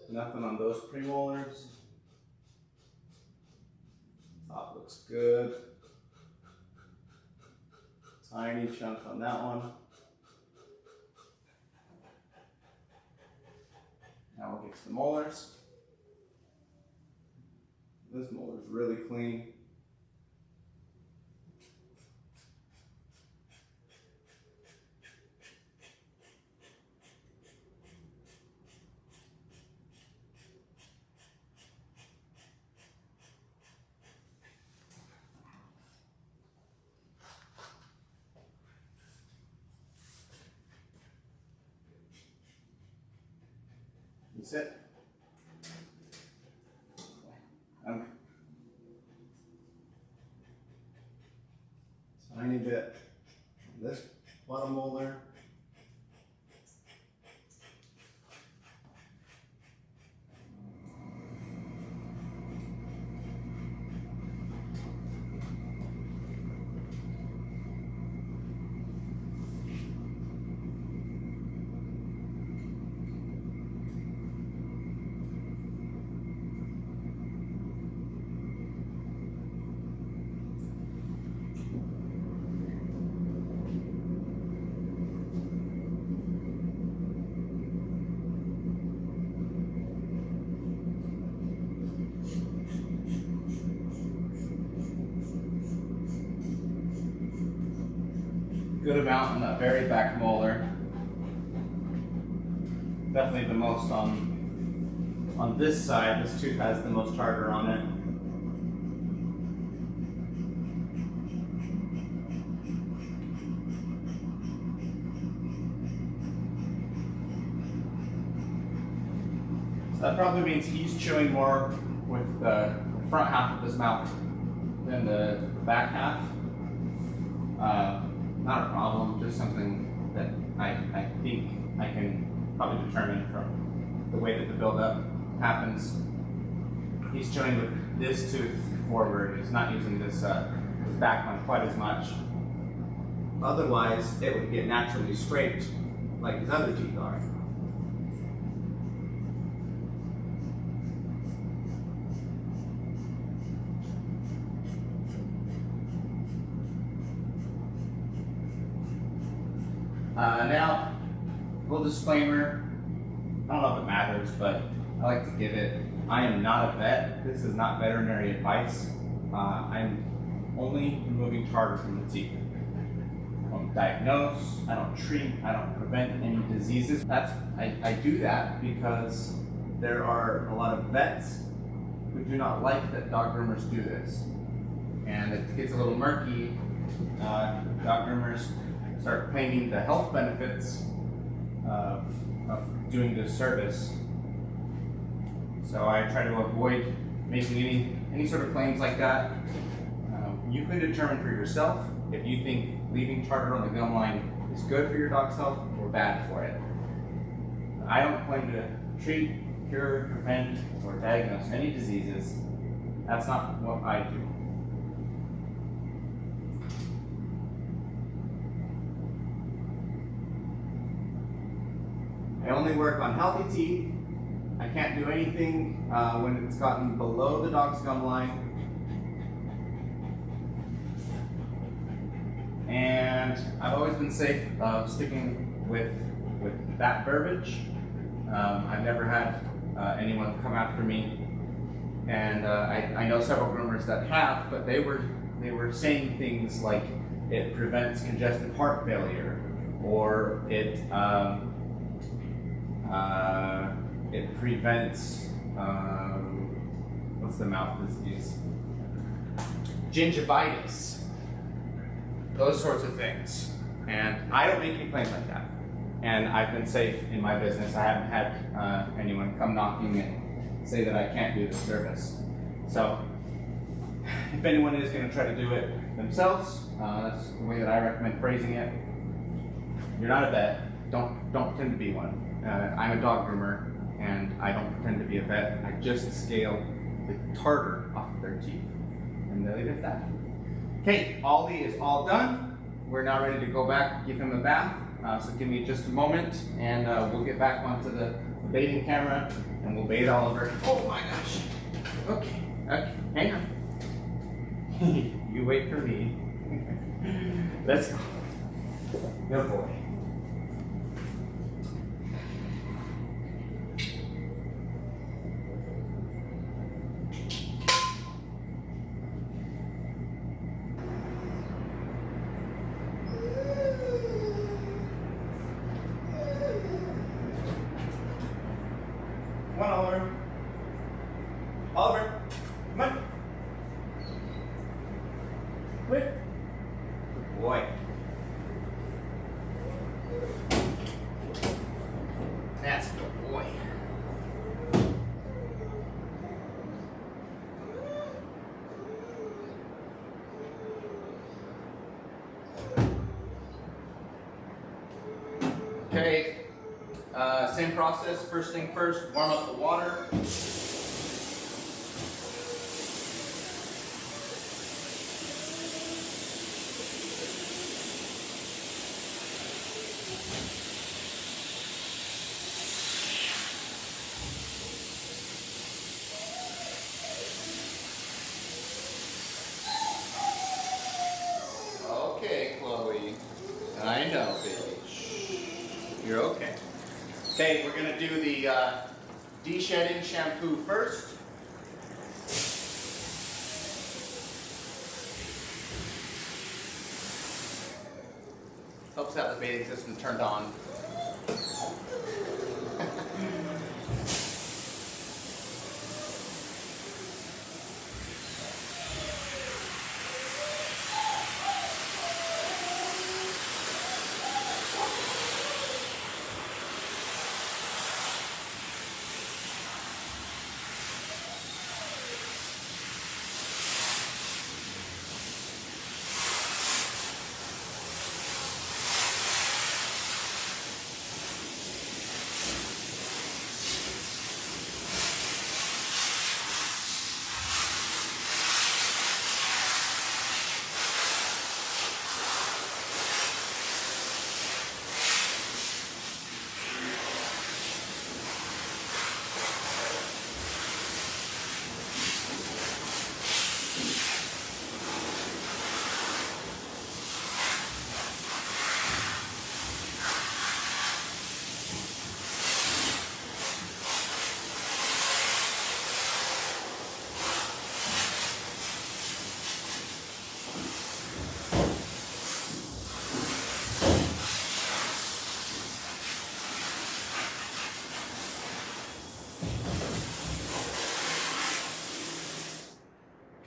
Nothing on those premolars. Top looks good. Tiny chunk on that one. Now we'll get to the molars. This molar is really clean. Sit. Tiny bit on this bottom molar. good amount in that very back molar. Definitely the most on this side. This tooth has the most tartar on it. So that probably means he's chewing more with the front half of his mouth than the back half. Not a problem, just something that I think I can probably determine from the way that the buildup happens. He's chewing with this tooth forward. He's not using this back one quite as much. Otherwise, it would get naturally scraped like his other teeth are. Now, little disclaimer, I don't know if it matters, but I like to give it. I am not a vet. This is not veterinary advice. I'm only removing tartar from the teeth. I don't diagnose, I don't treat, I don't prevent any diseases. I do that because there are a lot of vets who do not like that dog groomers do this. And it gets a little murky. Dog groomers start claiming the health benefits of doing this service. So I try to avoid making any sort of claims like that. You can determine for yourself if you think leaving tartar on the gum line is good for your dog's health or bad for it. I don't claim to treat, cure, prevent, or diagnose any diseases. That's not what I do. I only work on healthy teeth. I can't do anything when it's gotten below the dog's gum line. And I've always been safe sticking with that verbiage. I've never had anyone come after me. And I know several groomers that have, but they were saying things like it prevents congestive heart failure, or it prevents, what's the mouth disease? Gingivitis. Those sorts of things. And I don't make any claims like that. And I've been safe in my business. I haven't had anyone come knocking and say that I can't do the service. So if anyone is going to try to do it themselves, that's the way that I recommend phrasing it. You're not a vet. Don't pretend to be one. I'm a dog groomer, and I don't pretend to be a vet. I just scale the tartar off of their teeth, and they leave it at that. Okay, Ollie is all done. We're now ready to go back, give him a bath. So give me just a moment, and we'll get back onto the bathing camera, and we'll bathe Oliver. Oh my gosh. Okay, hang on. You wait for me. Let's go. Good boy. Come on, Oliver. Oliver, come on. Wait. Good boy. That's a good boy. Okay. Same process, first thing first, warm up the water. Okay, Chloe. I know, baby. Shh. You're okay. Okay, we're going to do the de-shedding shampoo first. Helps have the bathing system turned on.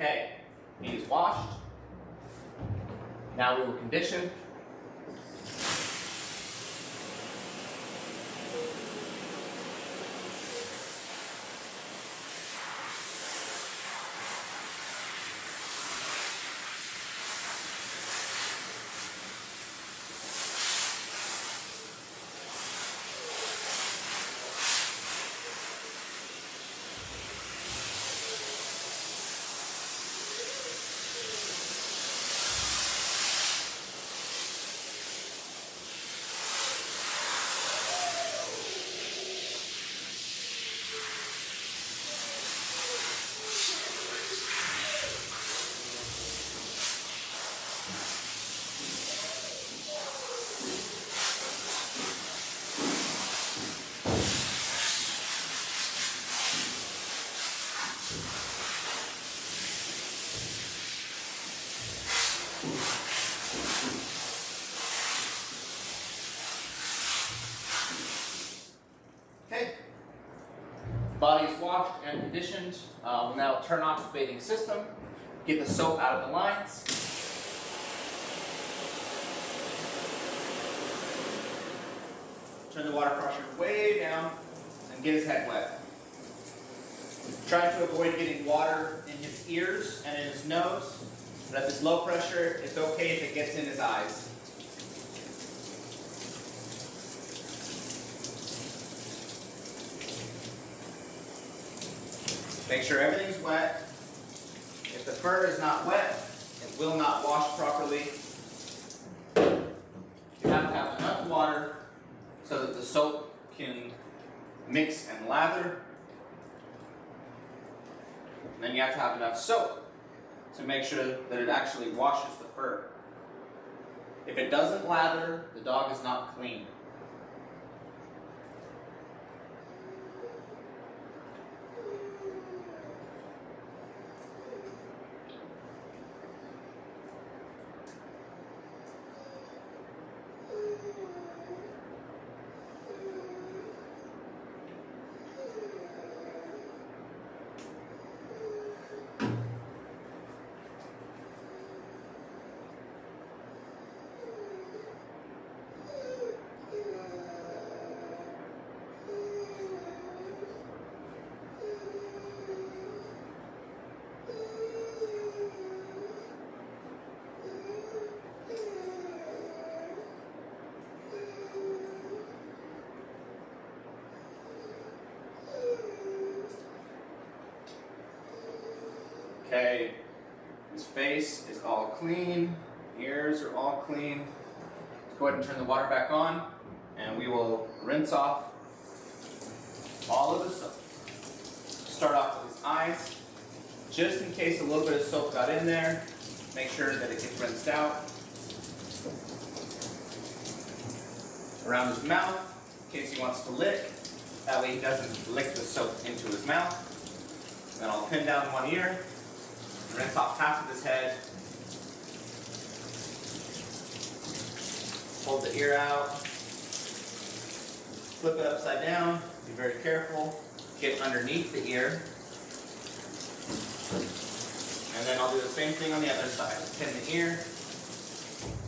Okay, he is washed. Now we will condition. Okay, body is washed and conditioned. We'll now turn off the bathing system, get the soap out of the lines. Turn the water pressure way down and get his head wet. Try to avoid getting water in his ears and in his nose, but if it's low pressure, it's okay if it gets in his eyes. Make sure everything's wet. If the fur is not wet, it will not wash properly. You have to have enough water so that the soap can mix and lather. And then you have to have enough soap to make sure that it actually washes the fur. If it doesn't lather, the dog is not clean. Okay, his face is all clean, ears are all clean. Let's go ahead and turn the water back on, and we will rinse off all of the soap. Start off with his eyes. Just in case a little bit of soap got in there, make sure that it gets rinsed out. Around his mouth, in case he wants to lick. That way he doesn't lick the soap into his mouth. Then I'll pin down one ear. Rinse off half of his head. Hold the ear out. Flip it upside down. Be very careful. Get underneath the ear. And then I'll do the same thing on the other side. Pin the ear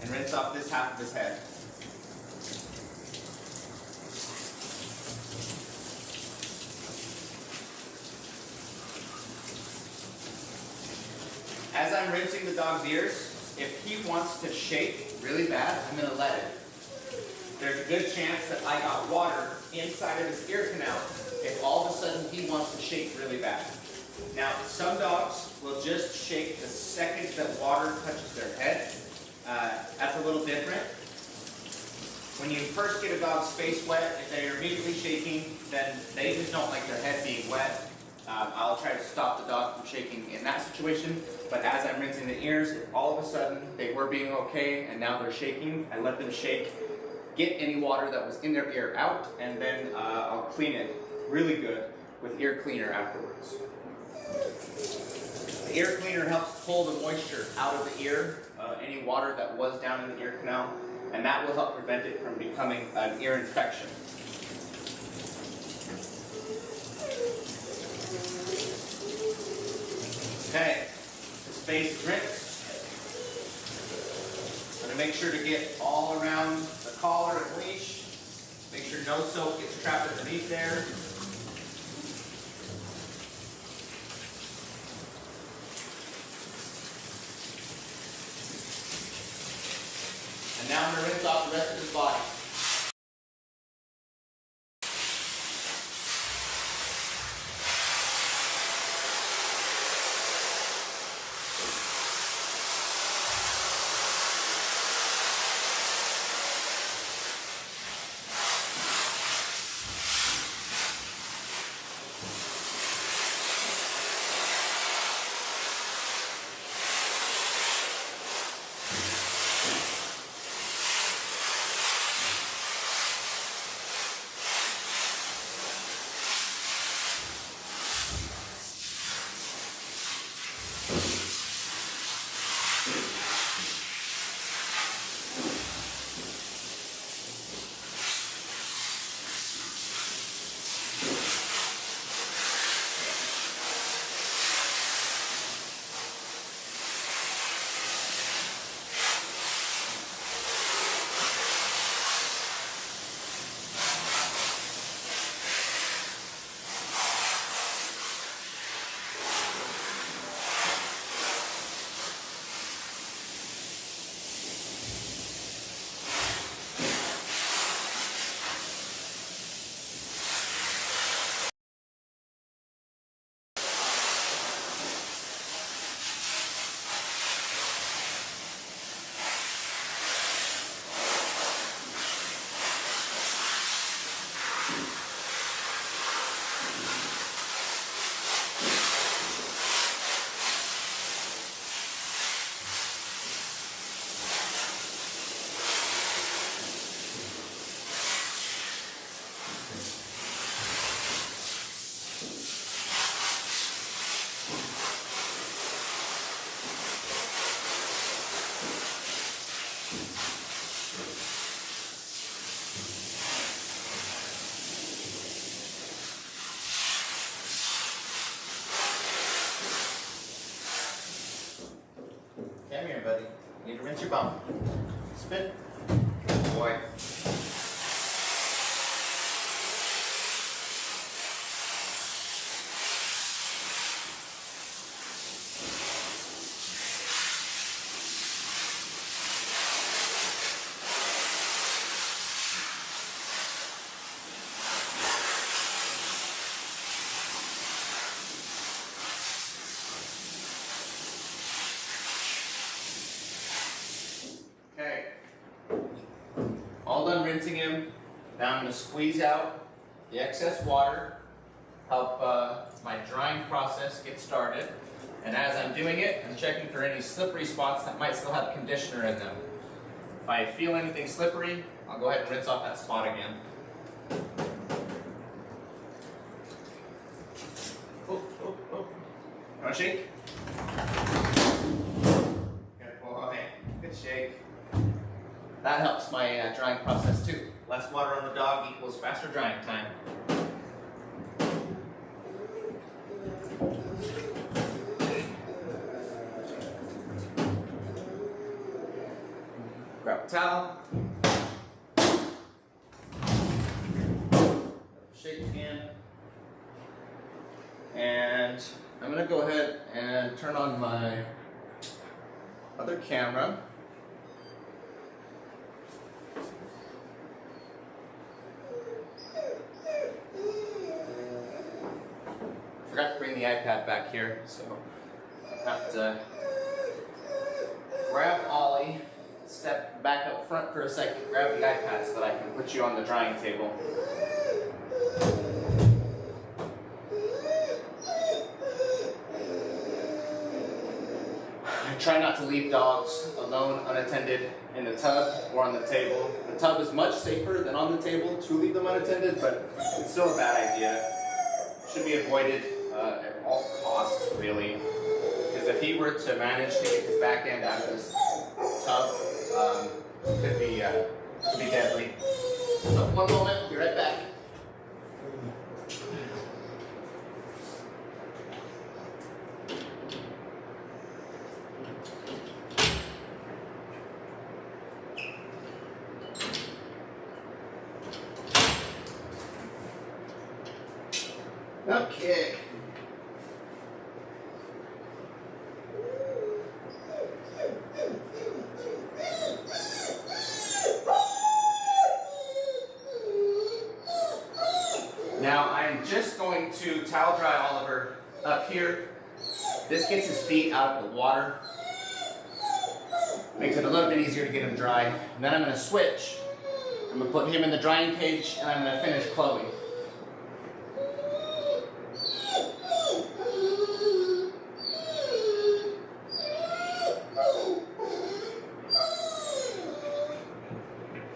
and rinse off this half of his head. As I'm rinsing the dog's ears, if he wants to shake really bad, I'm going to let it. There's a good chance that I got water inside of his ear canal if all of a sudden he wants to shake really bad. Now, some dogs will just shake the second that water touches their head. That's a little different. When you first get a dog's face wet, if they're immediately shaking, then they just don't like their head being wet. I'll try to stop the dog from shaking in that situation, but as I'm rinsing the ears, if all of a sudden they were being okay and now they're shaking, I let them shake, get any water that was in their ear out, and then I'll clean it really good with ear cleaner afterwards. The ear cleaner helps pull the moisture out of the ear, any water that was down in the ear canal, and that will help prevent it from becoming an ear infection. Okay, his face is rinsed. I'm going to make sure to get all around the collar and leash. Make sure no soap gets trapped underneath there. And now I'm going to rinse off the rest of his body. Come here, buddy. You need to rinse your bum. Spit. Good boy. Okay, all done rinsing him. Now I'm going to squeeze out the excess water, help my drying process get started. And as I'm doing it, I'm checking for any slippery spots that might still have conditioner in them. If I feel anything slippery, I'll go ahead and rinse off that spot again. Oh. You want to shake? Good boy. Good shake. that helps my drying process too. Less water on the dog equals faster drying time. Grab a towel. Shake again. And I'm gonna go ahead and turn on my other camera. Forgot to bring the iPad back here, so I have to grab Ollie, step back up front for a second, grab the iPad so that I can put you on the drying table. I try not to leave dogs alone, unattended in the tub or on the table. The tub is much safer than on the table to leave them unattended, but it's still a bad idea. Should be avoided at all costs, really. Because if he were to manage to get his back end out of this tub, could be deadly. So one moment, be right back. Okay. Now I'm just going to towel dry Oliver up here. This gets his feet out of the water. Makes it a little bit easier to get him dry. And then I'm going to switch. I'm going to put him in the drying cage and I'm going to finish Chloe.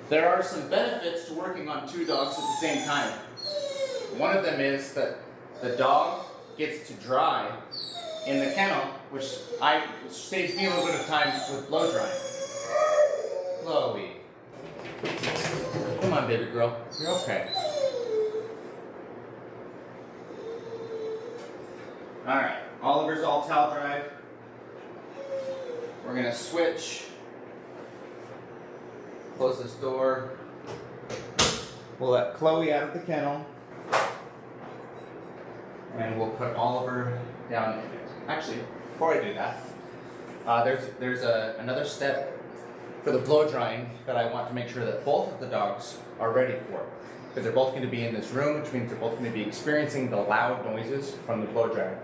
There are some benefits to working on two dogs at the same time. One of them is that the dog gets to dry in the kennel, which saves me a little bit of time with blow drying. Chloe. Come on, baby girl. You're okay. Alright, Oliver's all towel dried. We're gonna switch. Close this door. We'll let Chloe out of the kennel. And we'll put Oliver down in it. Actually, before I do that, there's another step for the blow drying that I want to make sure that both of the dogs are ready for. Because they're both going to be in this room, which means they're both going to be experiencing the loud noises from the blow dryer.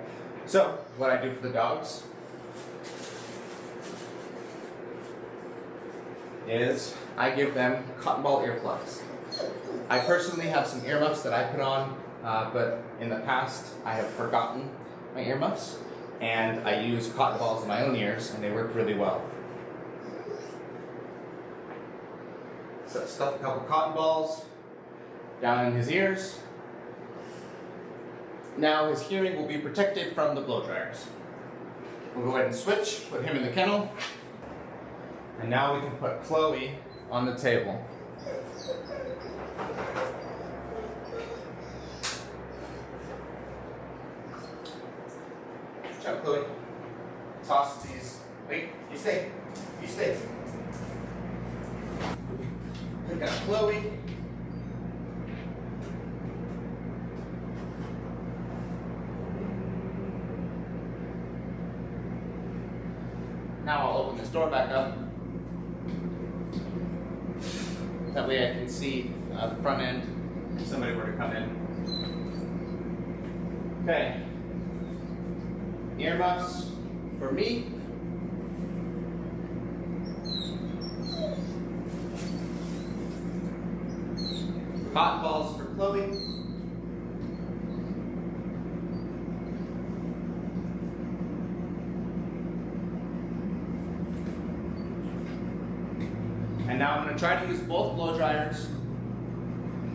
So, what I do for the dogs is I give them cotton ball earplugs. I personally have some earmuffs that I put on, but in the past I have forgotten my earmuffs, and I use cotton balls in my own ears, and they work really well. So stuff a couple cotton balls down in his ears. Now his hearing will be protected from the blow dryers. We'll go ahead and switch, put him in the kennel. And now we can put Chloe on the table. Good job, Chloe. Toss these. Wait, you stay. You stay. Pick up Chloe. Now I'll open this door back up. That way I can see the front end if somebody were to come in. Okay. Earmuffs for me. Cotton balls for Chloe. And now I'm going to try to use both blow dryers.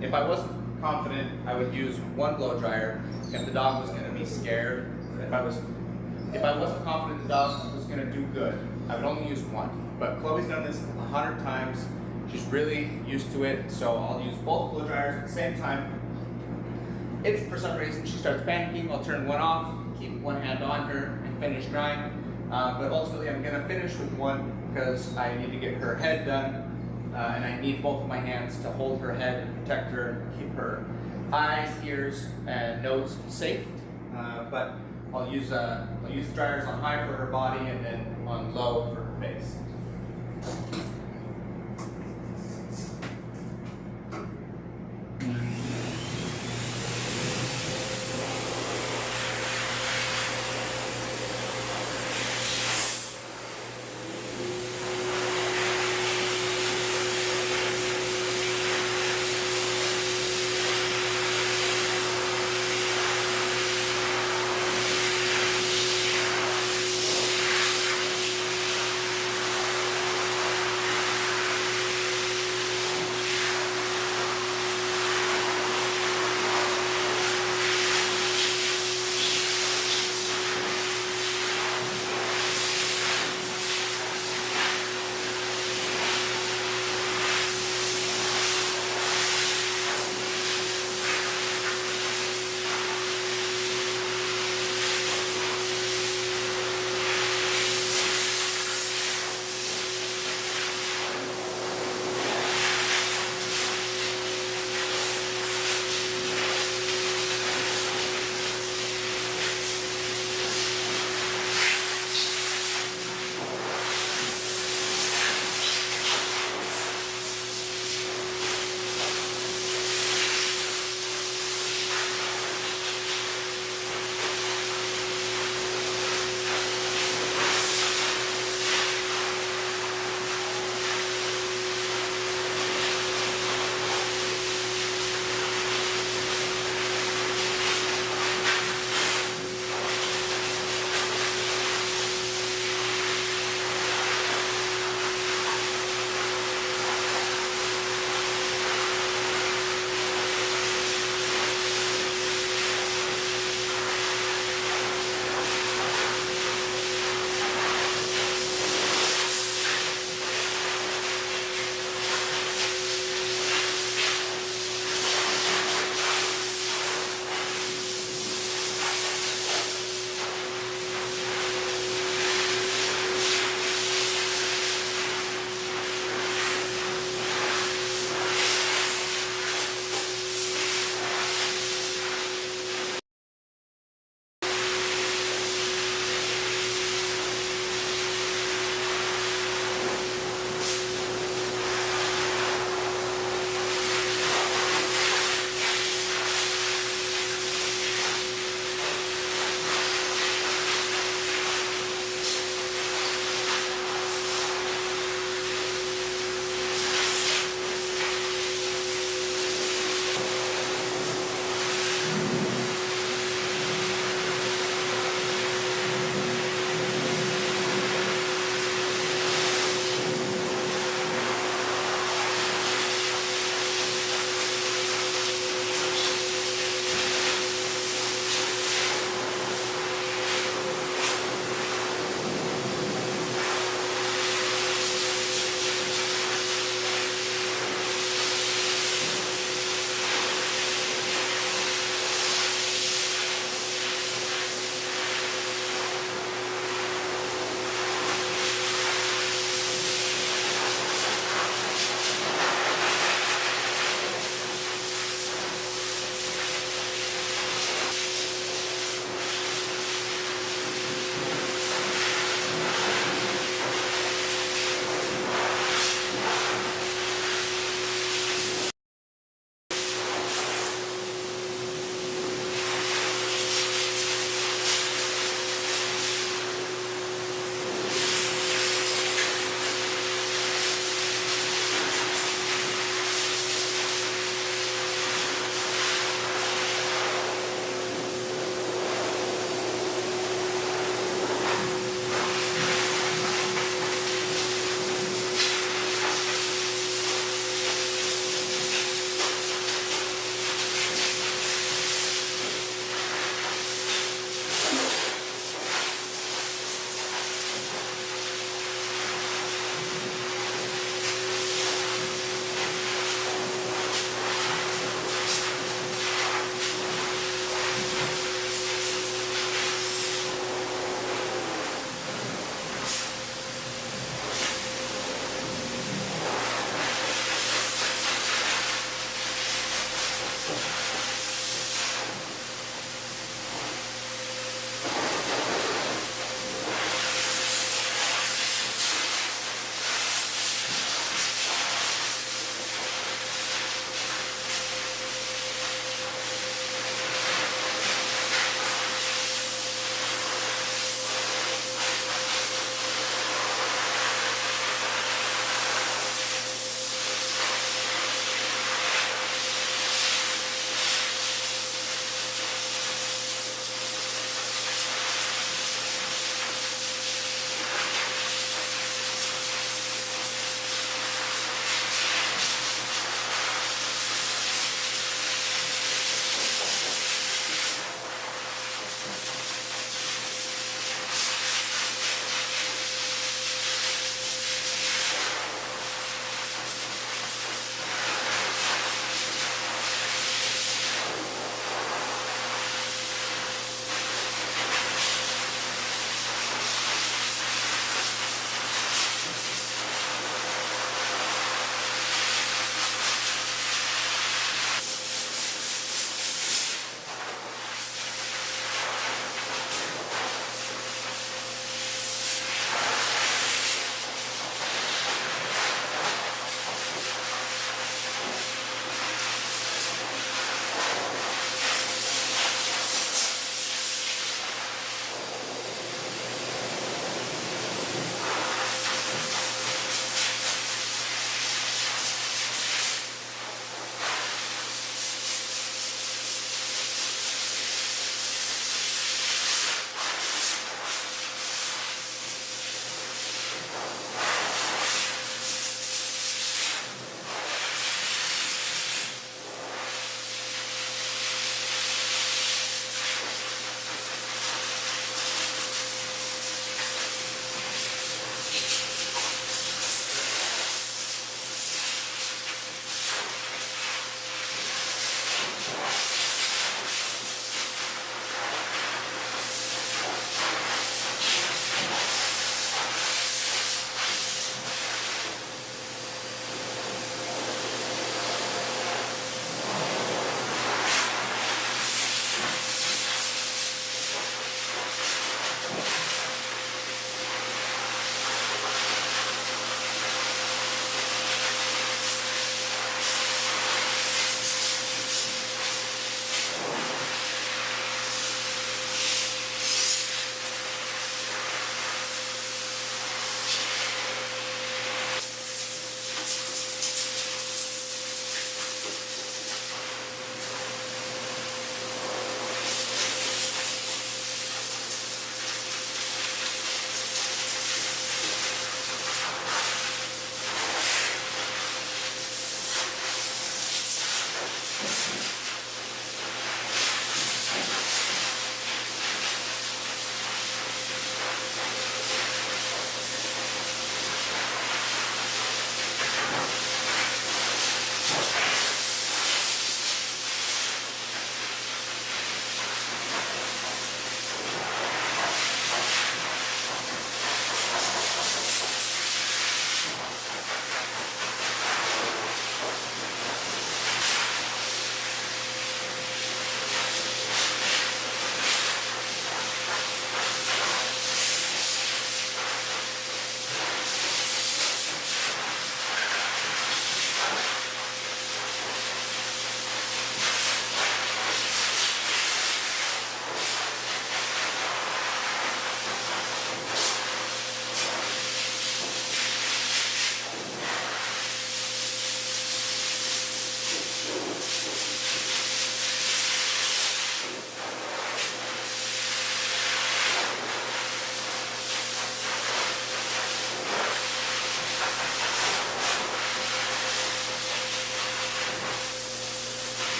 If I wasn't confident, I would use one blow dryer if the dog was going to be scared. If I wasn't confident the dog was going to do good, I would only use one. But Chloe's done this 100 times, She's really used to it, so I'll use both blow dryers at the same time. If for some reason she starts panicking, I'll turn one off, keep one hand on her, and finish drying. But ultimately I'm gonna finish with one because I need to get her head done, and I need both of my hands to hold her head and protect her, keep her eyes, ears, and nose safe. But I'll use the dryers on high for her body and then on low for her face.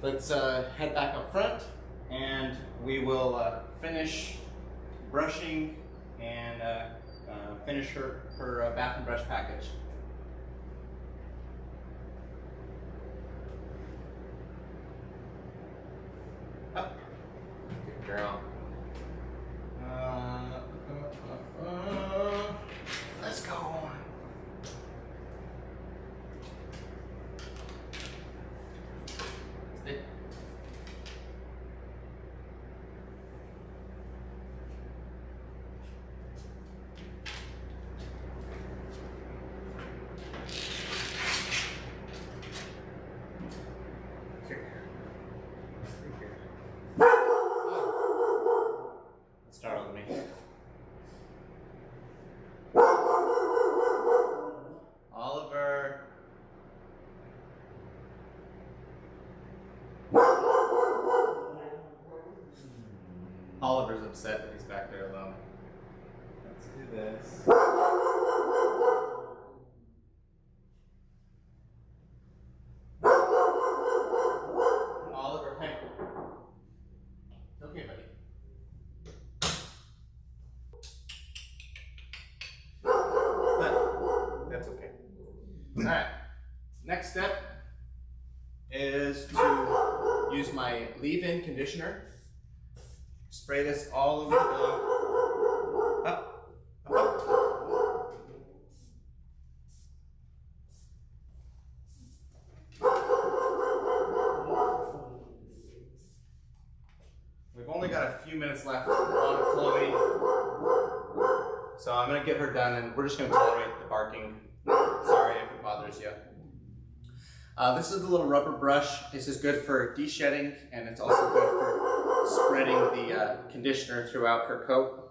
let's head back up front and we will finish brushing and finish her bath and brush package. Up. Good girl. Let's go. Sit. Startled me. Oliver. Oliver's upset that he's back there alone. Let's do this. Oliver, hey. It's okay, buddy. But that's okay. Alright. Next step is to use my leave-in conditioner. Spray this all over the dog. Up, up. We've only got a few minutes left on Chloe, so I'm going to get her done and we're just going to tolerate the barking. Sorry if it bothers you. This is the little rubber brush. This is good for de-shedding and it's also good for spreading the conditioner throughout her coat.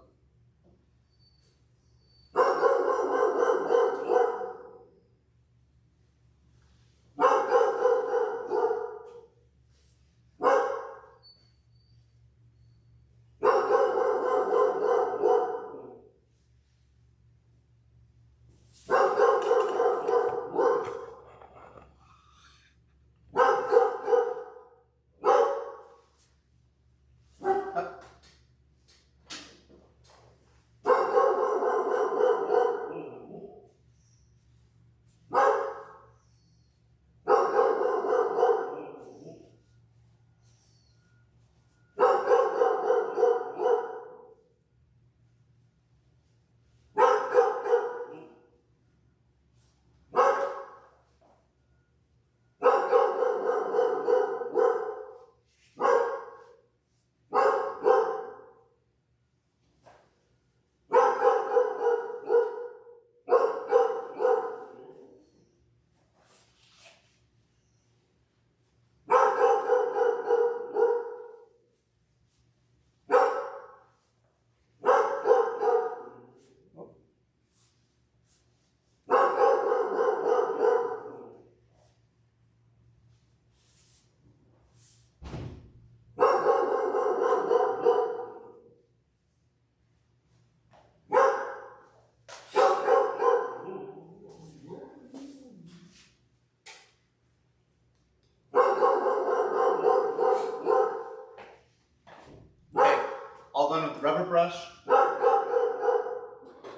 All done with the rubber brush.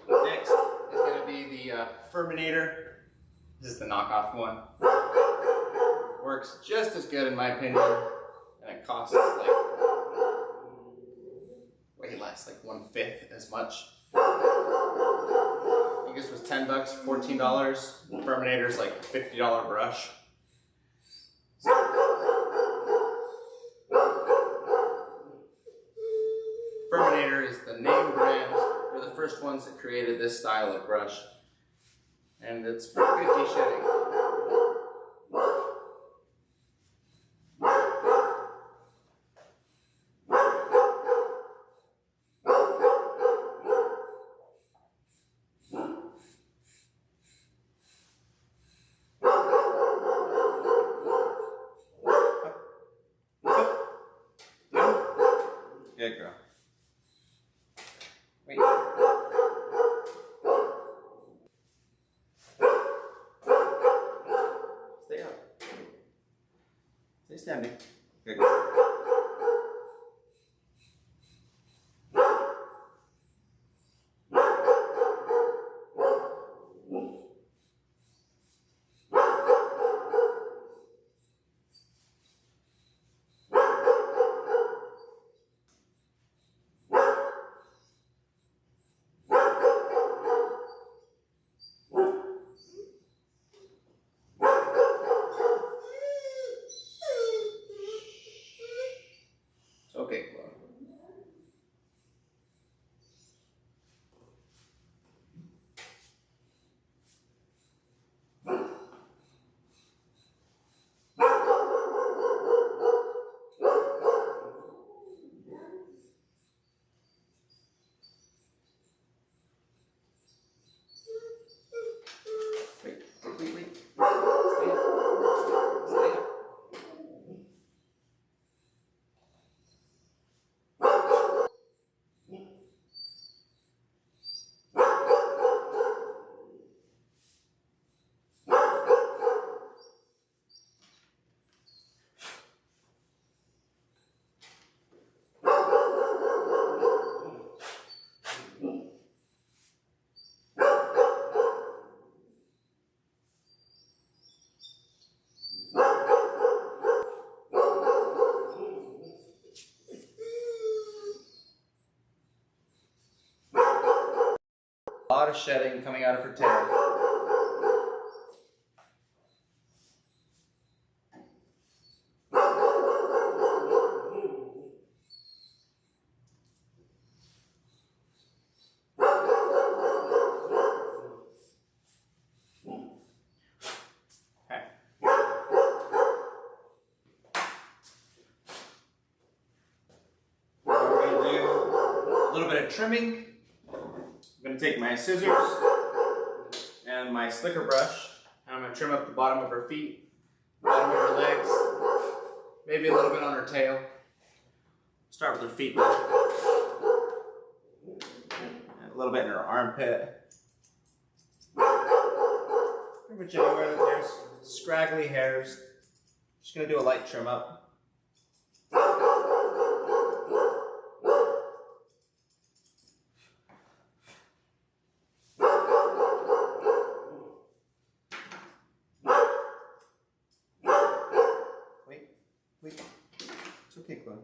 Next is going to be the Furminator. This is the knockoff one. Works just as good in my opinion, and it costs like way less, like 1/5 as much. I think this was $10, $14. Furminator's like a $50 brush. Furminator is the name brand. We're the first ones that created this style of brush. And it's pretty good de-shedding. Good girl. Wait. Stay up. Stay standing. Good. Okay, Chloe. Wait. Stay up. Stay up. A lot of shedding coming out of her tail. Okay. Now we're going to do a little bit of trimming. I'm going to take my scissors and my slicker brush, and I'm going to trim up the bottom of her feet, bottom of her legs, maybe a little bit on her tail. Start with her feet, and a little bit in her armpit. Pretty much anywhere that there's scraggly hairs. Just going to do a light trim up. Wait, it's okay, Chloe.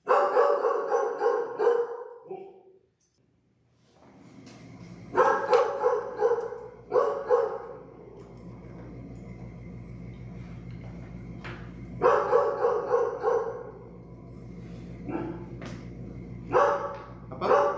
Up, up.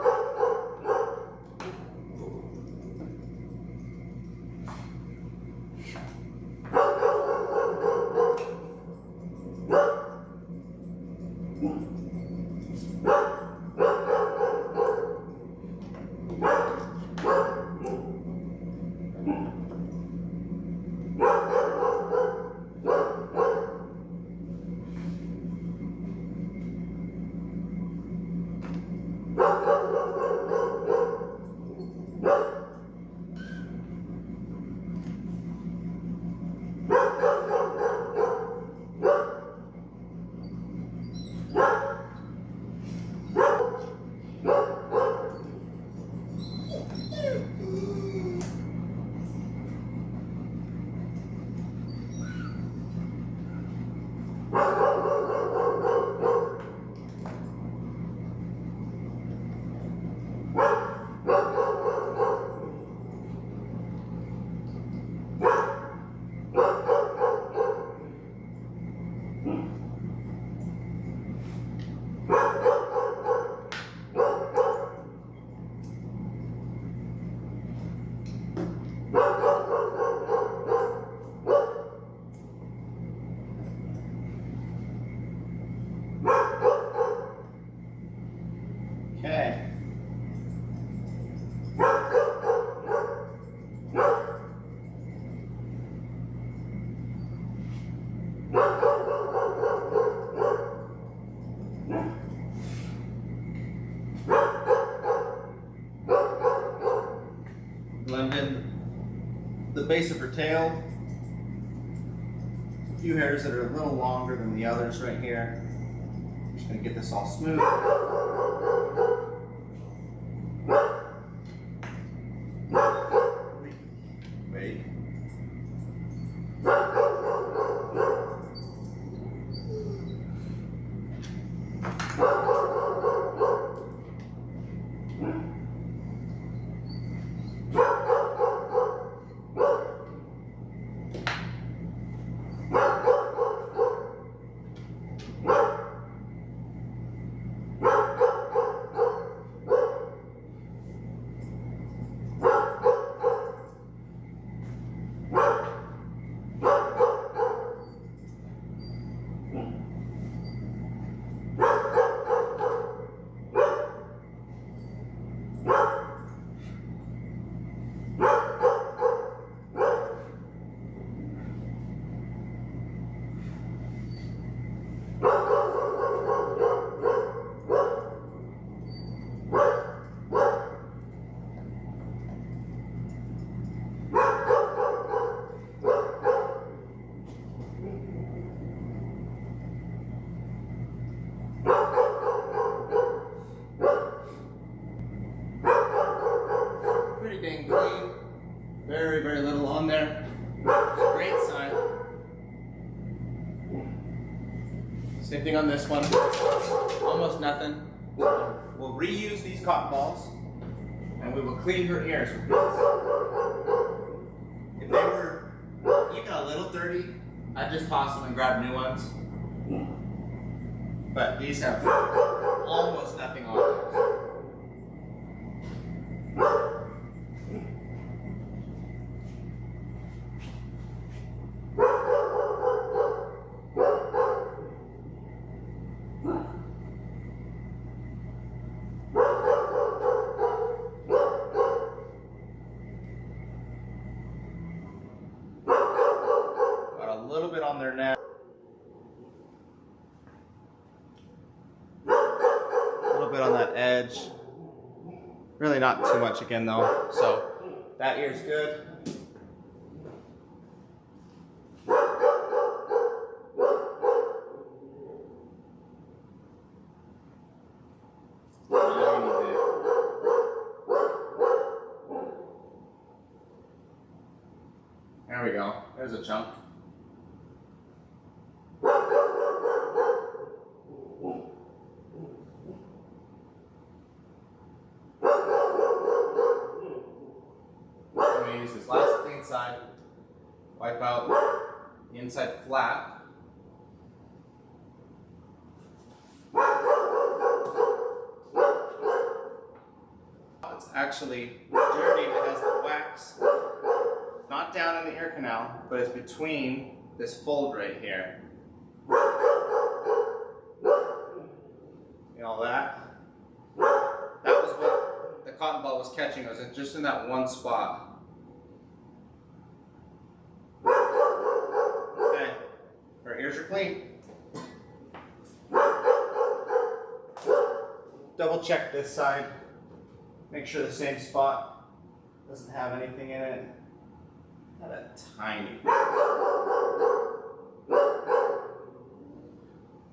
Okay. Blend in the base of her tail. few hairs that are a little longer than the others right here. Just gonna get this all smooth. Wait. Pretty dang clean. Very, very little on there. It's a great sign. Same thing on this one. Almost nothing. We'll reuse these cotton balls and we will clean her ears with these. If they were even a little dirty, I'd just toss them and grab new ones. But these have almost nothing on them. Got a little bit on their neck. A little bit on that edge. Really not too much again though. So that ear's good. There we go. There's a chunk. I'm going to use this last clean side. Wipe out the inside flat. It's actually dirty. It has the wax. Not down in the ear canal, but it's between this fold right here. You know that? That was what the cotton ball was catching. It was just in that one spot. Okay, her ears are clean. Double check this side. Make sure the same spot doesn't have anything in it. Not a tiny bit.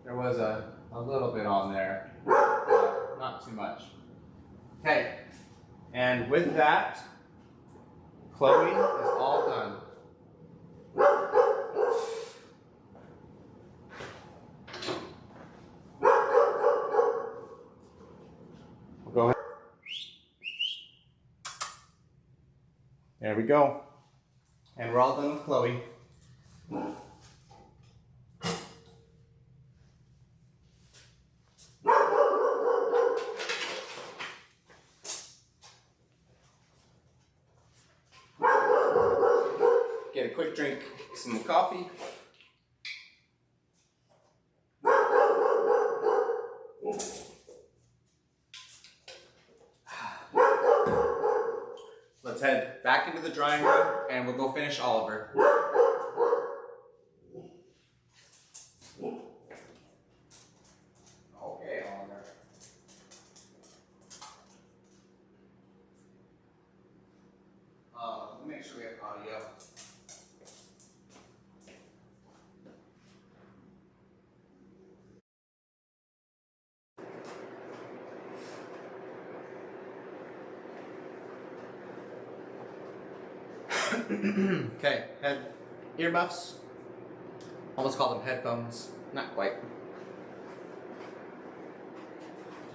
There was a little bit on there, but not too much. Okay, and with that, Chloe is all done. We'll go ahead. There we go. And we're all done with Chloe. Get a quick drink, some coffee. Let's head back into the drawing room and we'll go finish Oliver. Okay, Oliver. Let me make sure we have audio. Okay, earmuffs. Almost call them headphones. Not quite.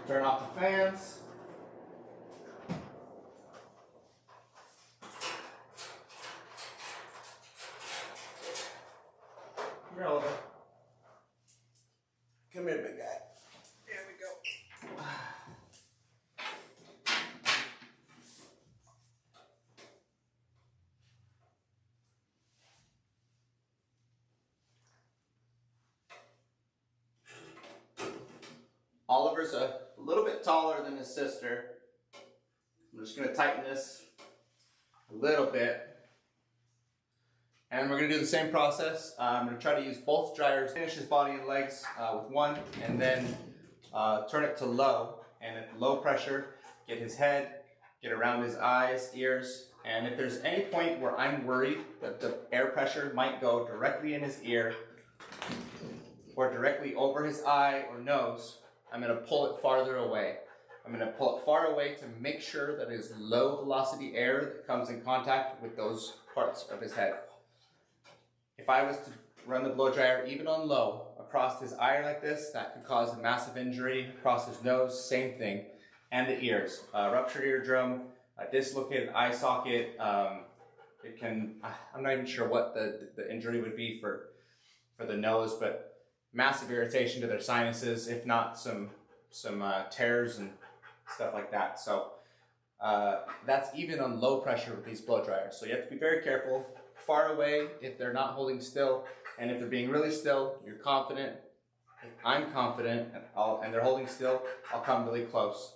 Turn off the fans. Come here, Oliver. Come here, big guy. There we go. Oliver's a little bit taller than his sister. I'm just going to tighten this a little bit. And we're going to do the same process. I'm going to try to use both dryers, finish his body and legs with one, and then turn it to low. And at low pressure, get his head, get around his eyes, ears. And if there's any point where I'm worried that the air pressure might go directly in his ear or directly over his eye or nose, I'm going to pull it farther away. I'm going to pull it far away to make sure that it is low velocity air that comes in contact with those parts of his head. If I was to run the blow dryer even on low across his eye like this, that could cause a massive injury. Across his nose, same thing. And the ears. Ruptured eardrum, a dislocated eye socket. It can, I'm not even sure what the injury would be for the nose, but massive irritation to their sinuses, if not some tears and stuff like that. So that's even on low pressure with these blow dryers. So you have to be very careful. Far away if they're not holding still, and if they're being really still, you're confident. If I'm confident and they're holding still, I'll come really close.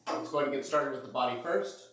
Let's go ahead and get started with the body first.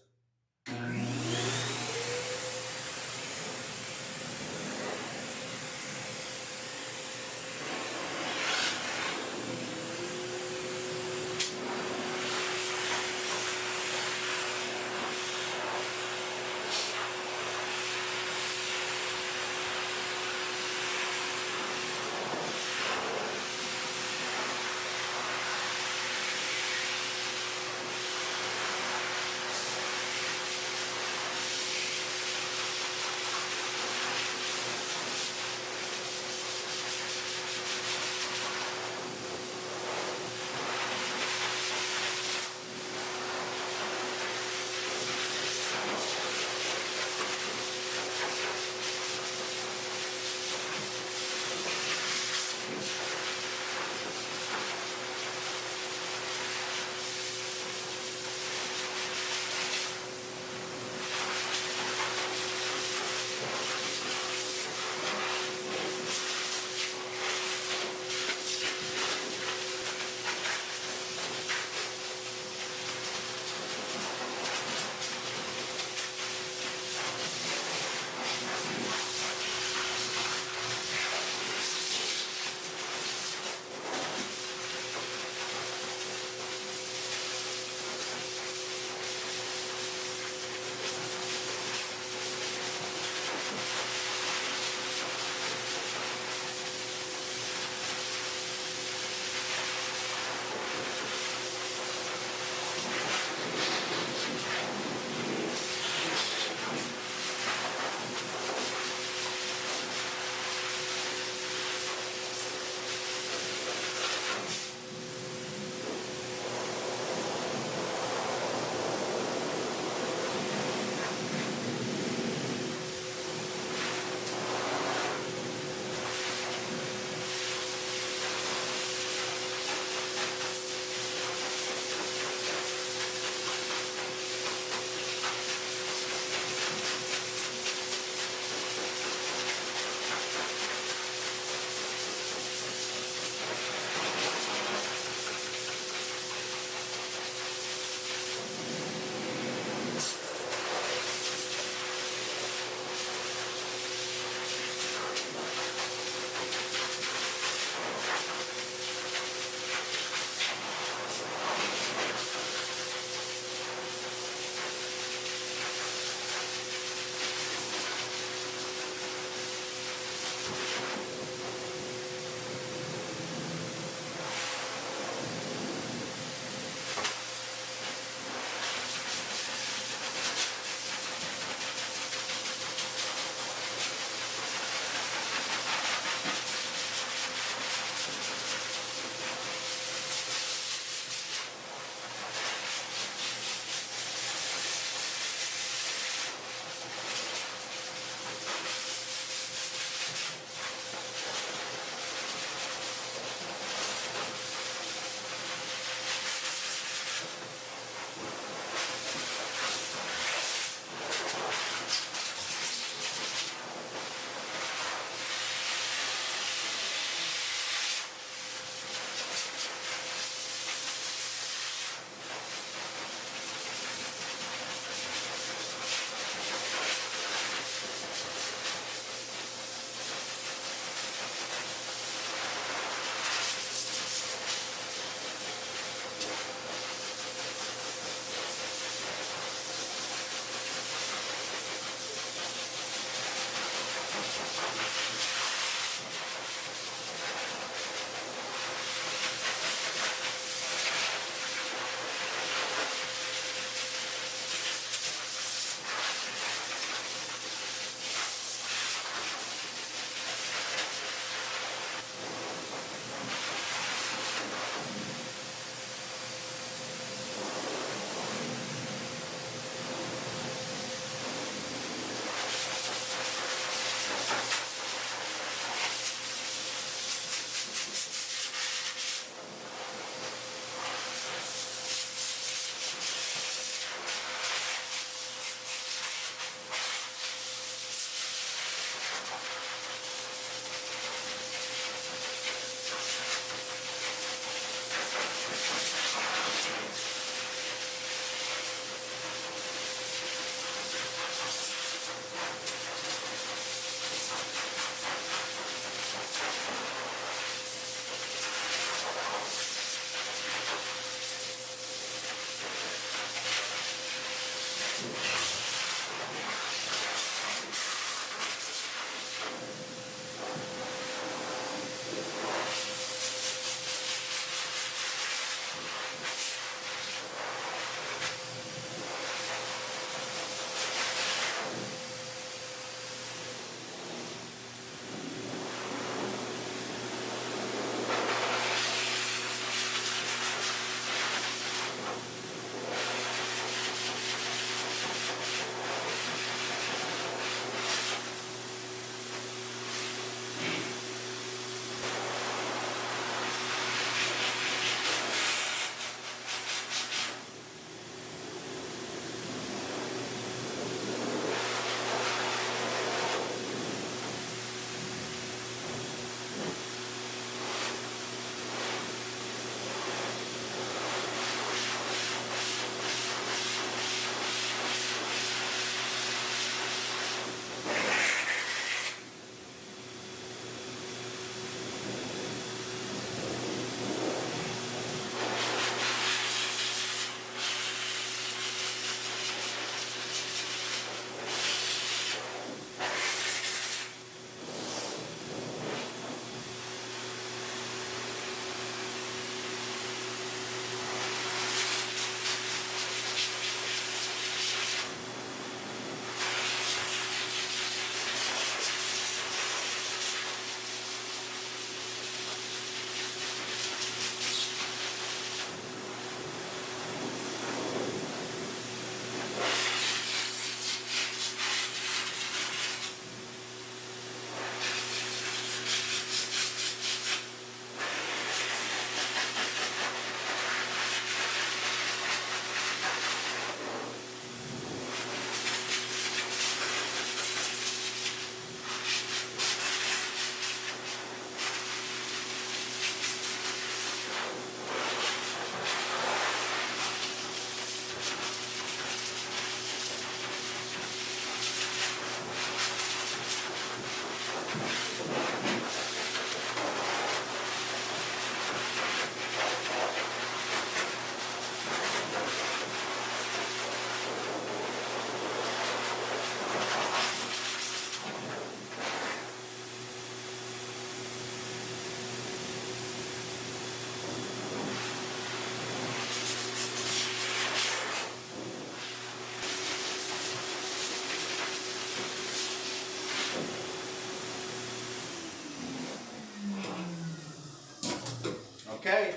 Okay,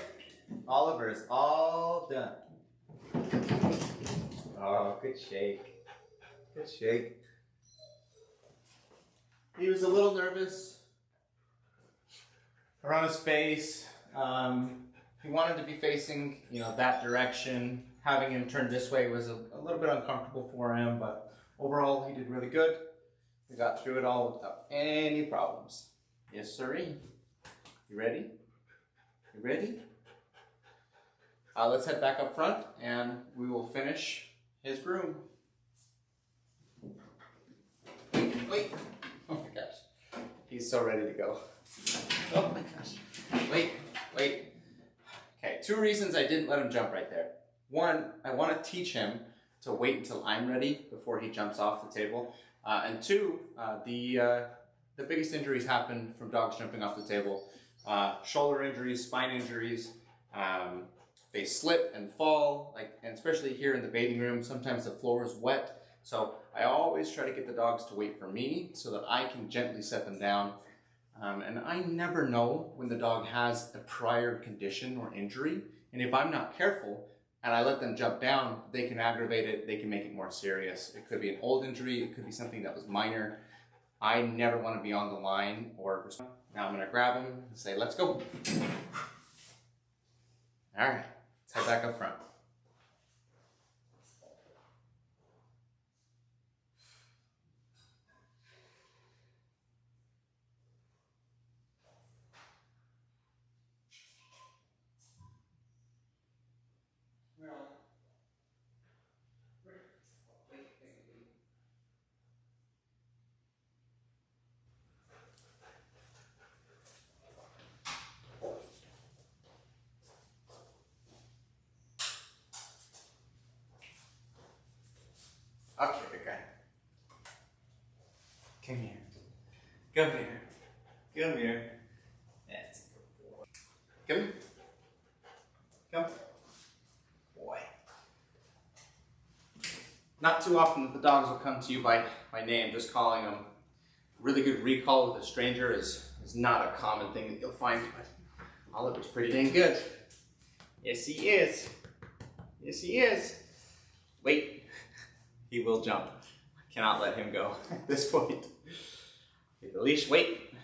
Oliver is all done. Oh, good shake. Good shake. He was a little nervous around his face. He wanted to be facing, that direction. Having him turn this way was a little bit uncomfortable for him, but overall he did really good. We got through it all without any problems. Yes, sirree. You ready? You ready? Let's head back up front and we will finish his groom. Wait. Oh my gosh. He's so ready to go. Oh my gosh. Wait. Okay, 2 reasons I didn't let him jump right there. 1, I want to teach him to wait until I'm ready before he jumps off the table. And 2, the biggest injuries happen from dogs jumping off the table. Shoulder injuries, spine injuries. They slip and fall, and especially here in the bathing room, sometimes the floor is wet. So I always try to get the dogs to wait for me so that I can gently set them down. And I never know when the dog has a prior condition or injury. And if I'm not careful and I let them jump down, they can aggravate it, they can make it more serious. It could be an old injury, it could be something that was minor. I never want to be on the line or... Now I'm going to grab him and say, let's go. All right, let's head back up front. Okay, good guy. Come here. Come here. Come here. That's a good boy. Come here. Come. Boy. Not too often that the dogs will come to you by name, just calling them. Really good recall with a stranger is not a common thing that you'll find, but Oliver's pretty dang good. Yes, he is. Yes, he is. Wait. He will jump. I cannot let him go at this point. Get the leash, wait.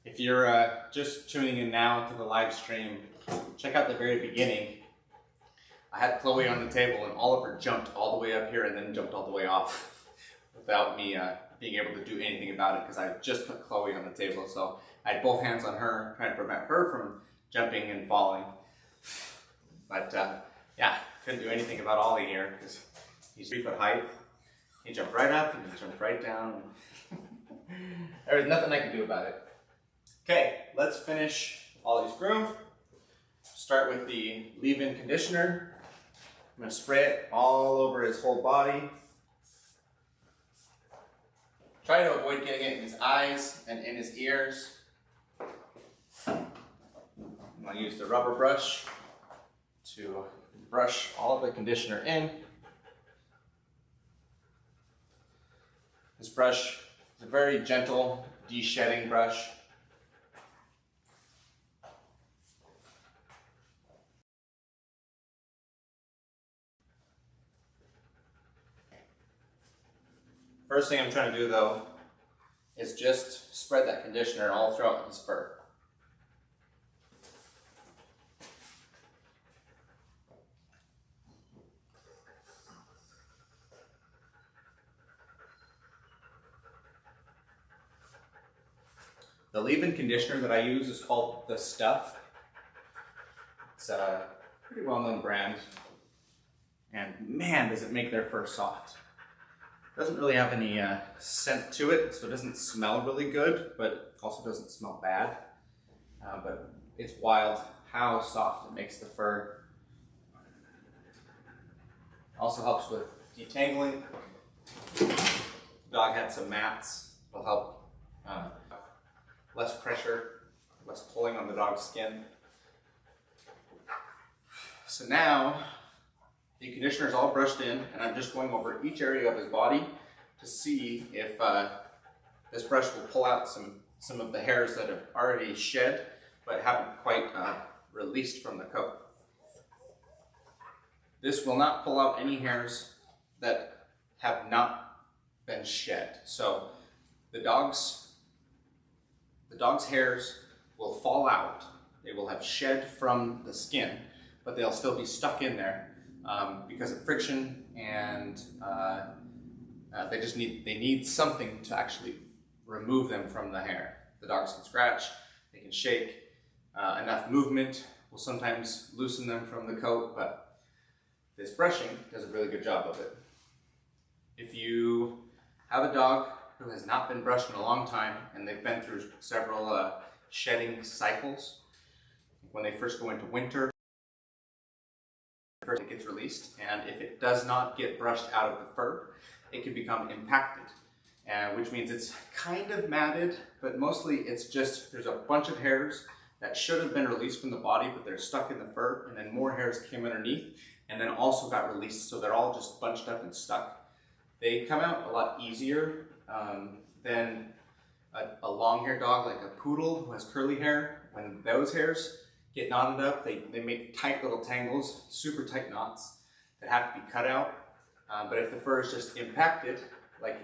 If you're just tuning in now to the live stream, check out the very beginning. I had Chloe on the table and Oliver jumped all the way up here and then jumped all the way off without me being able to do anything about it because I just put Chloe on the table. So I had both hands on her, trying to prevent her from jumping and falling. But yeah, couldn't do anything about Ollie here because he's 3 foot height. He jumped right up and he jumped right down. There was nothing I could do about it. Okay, let's finish Ollie's groom. Start with the leave-in conditioner. I'm going to spray it all over his whole body. Try to avoid getting it in his eyes and in his ears. I'm going to use the rubber brush to brush all of the conditioner in. This brush is a very gentle de-shedding brush. First thing I'm trying to do though is just spread that conditioner all throughout his fur. The leave-in conditioner that I use is called The Stuff. It's a pretty well-known brand. And man, does it make their fur soft. It doesn't really have any scent to it, so it doesn't smell really good, but also doesn't smell bad. But it's wild how soft it makes the fur. Also helps with detangling. The dog had some mats. It'll help less pressure, less pulling on the dog's skin. So now, the conditioner is all brushed in, and I'm just going over each area of his body to see if this brush will pull out some some of the hairs that have already shed but haven't quite released from the coat. This will not pull out any hairs that have not been shed. So the dog's hairs will fall out. They will have shed from the skin, but they'll still be stuck in there because of friction, and they need something to actually remove them from the hair. The dogs can scratch, they can shake. Enough movement will sometimes loosen them from the coat, but this brushing does a really good job of it. If you have a dog who has not been brushed in a long time and they've been through several shedding cycles, when they first go into winter, first it gets released, and if it does not get brushed out of the fur, it can become impacted, which means it's kind of matted, but mostly it's just there's a bunch of hairs that should have been released from the body, but they're stuck in the fur, and then more hairs came underneath and then also got released, so they're all just bunched up and stuck. They come out a lot easier than a long-haired dog like a poodle who has curly hair. When those hairs get knotted up, they make tight little tangles, super tight knots that have to be cut out. But if the fur is just impacted, like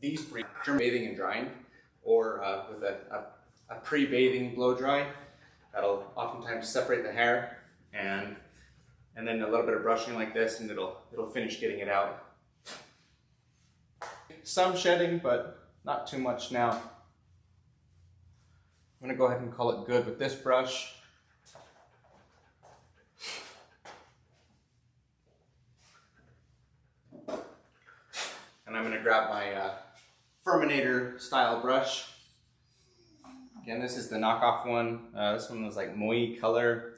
these breeds, bathing and drying, or with a pre-bathing blow dry, that'll oftentimes separate the hair, and then a little bit of brushing like this, and it'll finish getting it out. Some shedding, but not too much now. I'm gonna go ahead and call it good with this brush. And I'm gonna grab my Furminator style brush. Again, this is the knockoff one. This one was like Moi color.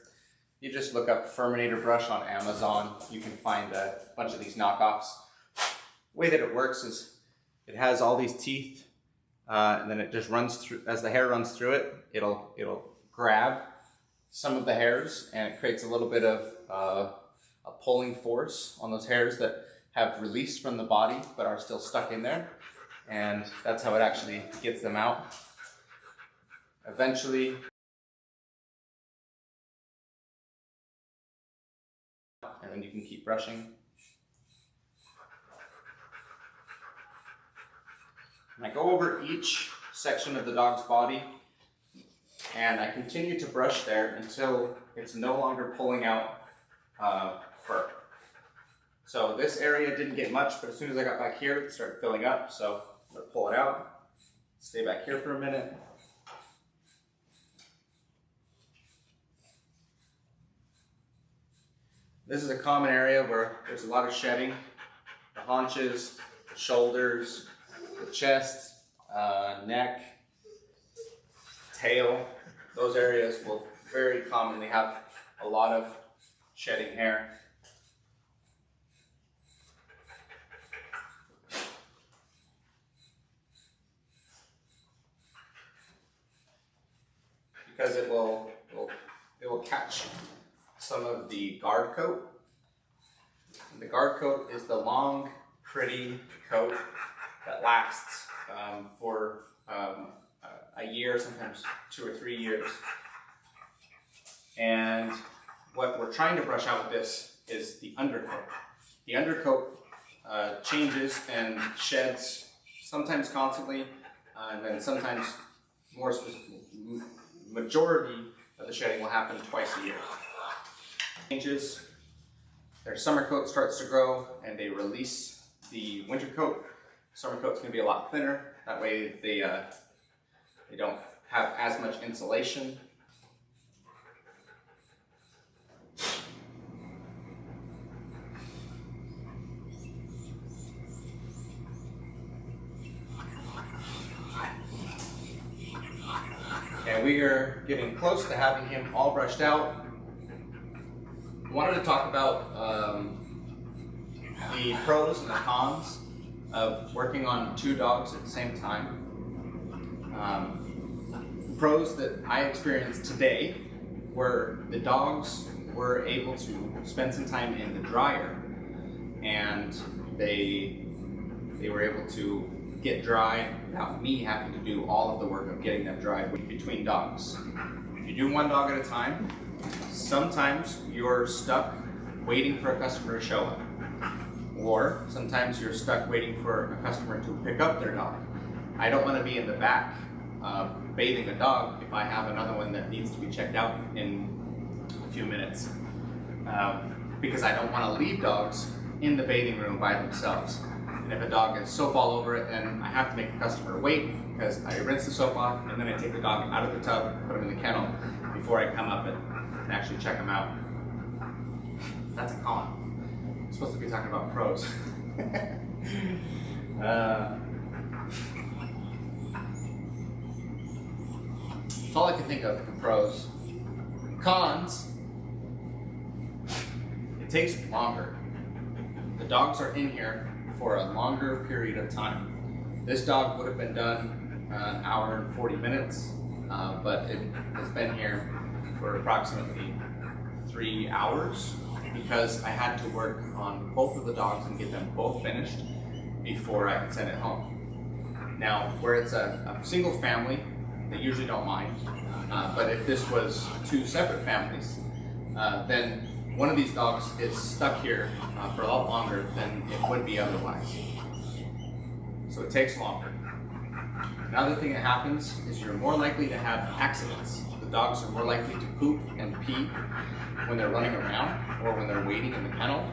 You just look up Furminator brush on Amazon. You can find a bunch of these knockoffs. The way that it works is it has all these teeth, and then it just runs through, as the hair runs through it, it'll grab some of the hairs, and it creates a little bit of a pulling force on those hairs that have released from the body but are still stuck in there, and that's how it actually gets them out. Eventually, and then you can keep brushing. And I go over each section of the dog's body, and I continue to brush there until it's no longer pulling out fur. So this area didn't get much, but as soon as I got back here, it started filling up, so I'm going to pull it out, stay back here for a minute. This is a common area where there's a lot of shedding. The haunches, the shoulders, the chest, neck, tail. Those areas will very commonly have a lot of shedding hair. Because it will catch some of the guard coat. And the guard coat is the long, pretty coat that lasts for a year, sometimes 2 or 3 years. And what we're trying to brush out with this is the undercoat. The undercoat changes and sheds sometimes constantly, and then sometimes more specifically, majority of the shedding will happen twice a year. Changes, their summer coat starts to grow and they release the winter coat. Summer coat's going to be a lot thinner, that way they don't have as much insulation. And we are getting close to having him all brushed out. I wanted to talk about the pros and the cons of working on 2 dogs at the same time. Pros that I experienced today were the dogs were able to spend some time in the dryer, and they were able to get dry without me having to do all of the work of getting them dry between dogs. If you do one dog at a time, sometimes you're stuck waiting for a customer to show up. Or sometimes you're stuck waiting for a customer to pick up their dog. I don't want to be in the back bathing a dog if I have another one that needs to be checked out in a few minutes. Because I don't want to leave dogs in the bathing room by themselves. And if a dog has soap all over it, then I have to make the customer wait because I rinse the soap off and then I take the dog out of the tub, put him in the kennel before I come up and actually check him out. That's a con. I'm supposed to be talking about pros. That's all I can think of for pros. Cons, it takes longer. The dogs are in here for a longer period of time. This dog would have been done an hour and 40 minutes, but it has been here for approximately 3 hours because I had to work on both of the dogs and get them both finished before I could send it home. Now, where it's a single family, they usually don't mind, but if this was 2 separate families, then one of these dogs is stuck here for a lot longer than it would be otherwise. So it takes longer. Another thing that happens is you're more likely to have accidents. The dogs are more likely to poop and pee when they're running around or when they're waiting in the kennel,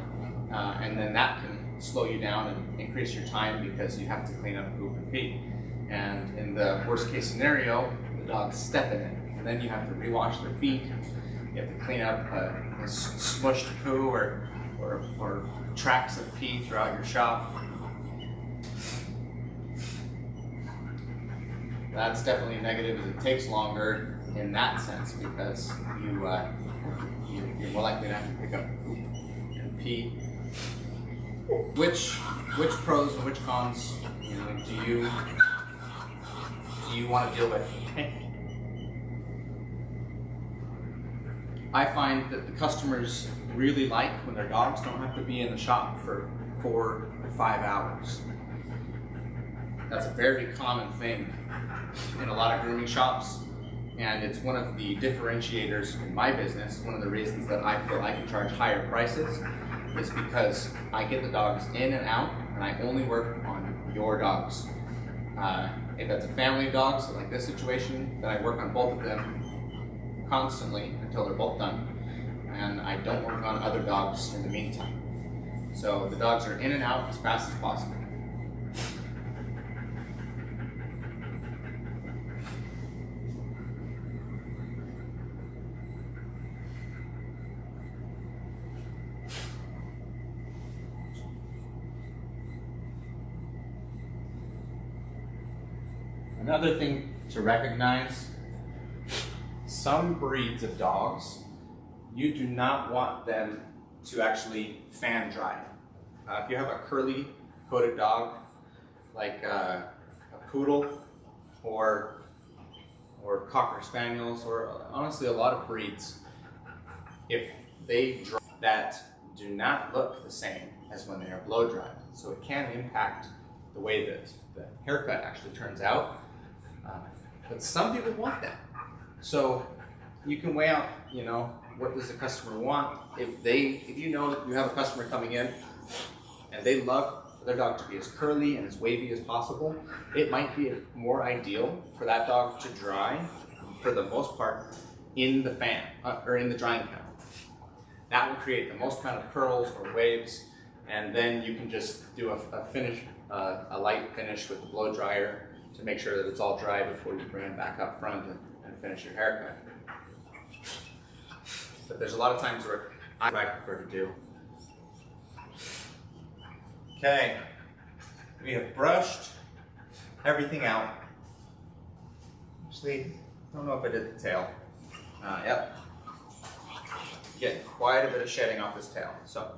and then that can slow you down and increase your time because you have to clean up poop and pee. And in the worst case scenario, the dog's stepping in it, and then you have to rewash their feet. You have to clean up a smushed poo or tracks of pee throughout your shop. That's definitely negative. It takes longer in that sense because you're more likely to have to pick up poop and pee. Which pros and which cons do you want to deal with? I find that the customers really like when their dogs don't have to be in the shop for 4 or 5 hours. That's a very common thing in a lot of grooming shops, and it's one of the differentiators in my business. One of the reasons that I feel I can charge higher prices is because I get the dogs in and out, and I only work on your dogs. If it's a family of dogs, so like this situation, then I work on both of them constantly until they're both done, and I don't work on other dogs in the meantime. So the dogs are in and out as fast as possible. Another thing to recognize, some breeds of dogs, you do not want them to actually fan dry. If you have a curly coated dog, like a poodle or Cocker Spaniels, or honestly a lot of breeds, if they dry, that do not look the same as when they are blow dried. So it can impact the way that the haircut actually turns out. But some people want that. So you can weigh out, what does the customer want? If you know that you have a customer coming in and they love for their dog to be as curly and as wavy as possible, it might be more ideal for that dog to dry, for the most part, in the fan or in the drying panel. That will create the most amount of curls or waves, and then you can just do a finish, a light finish with the blow dryer to make sure that it's all dry before you bring it back up front and finish your haircut. But there's a lot of times where I prefer to do. Okay, we have brushed everything out. Actually, I don't know if I did the tail. Yep. Getting quite a bit of shedding off this tail. So,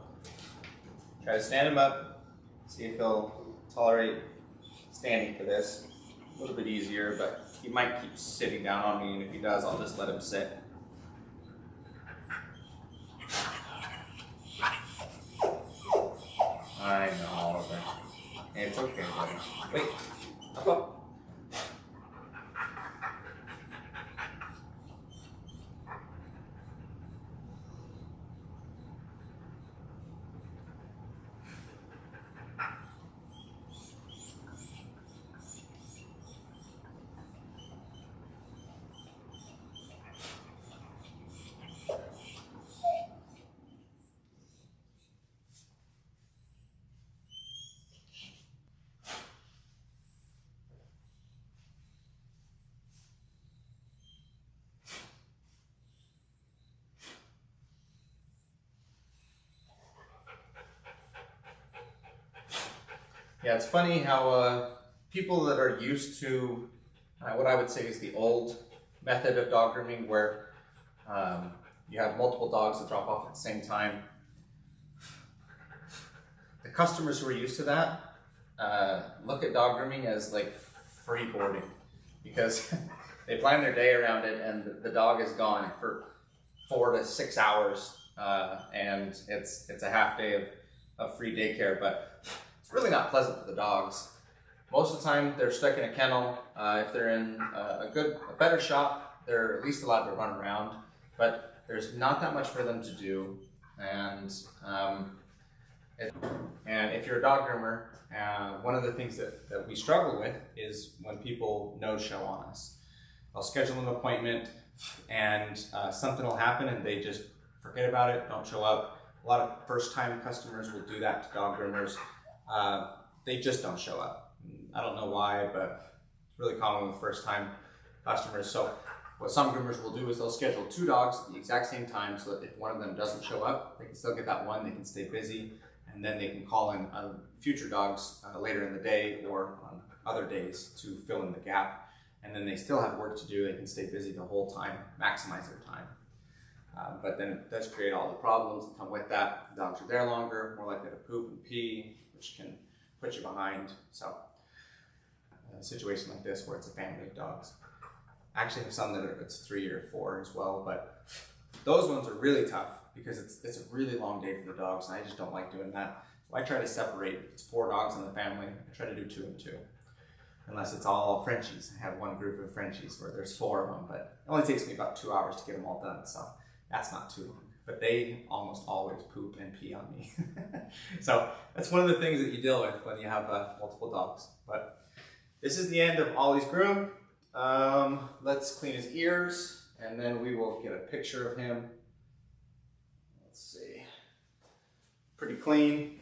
try to stand him up, see if he'll tolerate standing for this. A little bit easier, but he might keep sitting down on me, and if he does, I'll just let him sit. I know, but it's okay, buddy. Wait. Yeah, it's funny how people that are used to what I would say is the old method of dog grooming, where you have multiple dogs that drop off at the same time. The customers who are used to that look at dog grooming as like free boarding, because they plan their day around it and the dog is gone for 4 to 6 hours, and it's a half day of free daycare, but it's really not pleasant for the dogs. Most of the time they're stuck in a kennel. If they're in a better shop, they're at least allowed to run around, but there's not that much for them to do. And if you're a dog groomer, one of the things that we struggle with is when people no-show on us. I'll schedule an appointment and something will happen and they just forget about it, don't show up. A lot of first-time customers will do that to dog groomers. They just don't show up. I don't know why, but it's really common with first-time customers. So what some groomers will do is they'll schedule 2 dogs at the exact same time, so that if one of them doesn't show up, they can still get that one, they can stay busy, and then they can call in future dogs later in the day or on other days to fill in the gap. And then they still have work to do. They can stay busy the whole time, maximize their time. But then it does create all the problems that come with that. The dogs are there longer, more likely to poop and pee, which can put you behind. So a situation like this where it's a family of dogs. I actually have some that it's 3 or 4 as well, but those ones are really tough because it's a really long day for the dogs, and I just don't like doing that. So I try to separate. If it's 4 dogs in the family, I try to do 2 and 2. Unless it's all Frenchies. I have one group of Frenchies where there's 4 of them, but it only takes me about 2 hours to get them all done, so that's not too long. But they almost always poop and pee on me. So that's one of the things that you deal with when you have multiple dogs. But this is the end of Ollie's groom. Let's clean his ears, and then we will get a picture of him. Let's see. Pretty clean.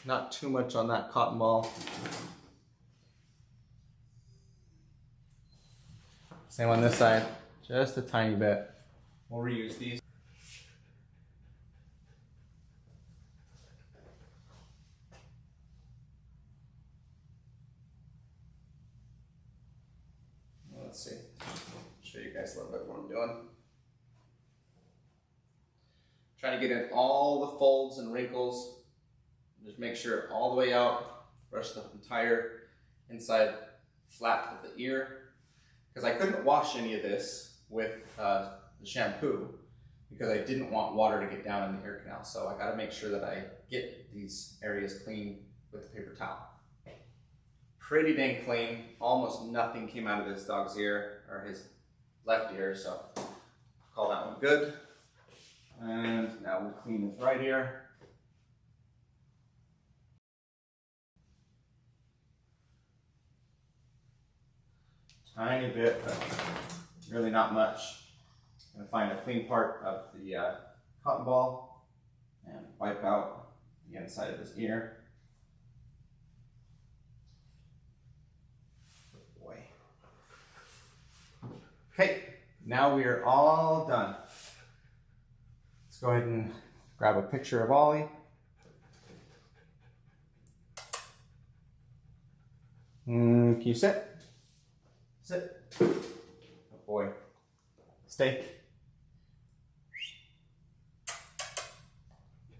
Not too much on that cotton ball. Same on this side, just a tiny bit. We'll reuse these. Let's see, show you guys a little bit what I'm doing. Trying to get in all the folds and wrinkles. Just make sure all the way out, brush the entire inside flat of the ear. Because I couldn't wash any of this with the shampoo because I didn't want water to get down in the ear canal. So I got to make sure that I get these areas clean with the paper towel. Pretty dang clean. Almost nothing came out of this dog's ear, or his left ear, so call that one good. And now we'll clean his right ear. Tiny bit, but really not much. I'm going to find a clean part of the cotton ball and wipe out the inside of his ear. Good boy. Okay, now we are all done. Let's go ahead and grab a picture of Ollie. Can you sit? Sit. Good boy. Stay.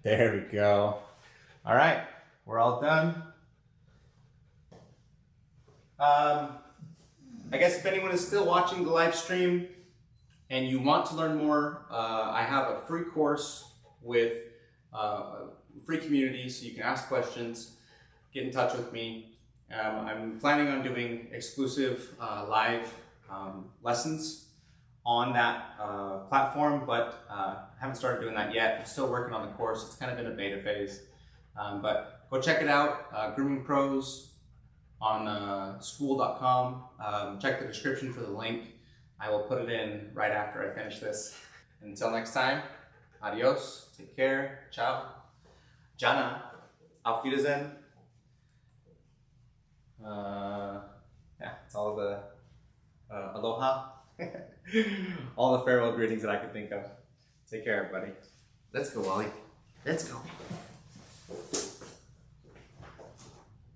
There we go. All right, we're all done. I guess if anyone is still watching the live stream and you want to learn more, I have a free course with free community, so you can ask questions, get in touch with me. I'm planning on doing exclusive live lessons on that platform, but haven't started doing that yet. I'm still working on the course. It's kind of in a beta phase, but go check it out. Grooming Pros on school.com. Check the description for the link. I will put it in right after I finish this. Until next time, adios, take care, ciao, Jana, auf Wiedersehen. Yeah, it's all the aloha. All the farewell greetings that I could think of. Take care, everybody. Let's go, Wally. Let's go.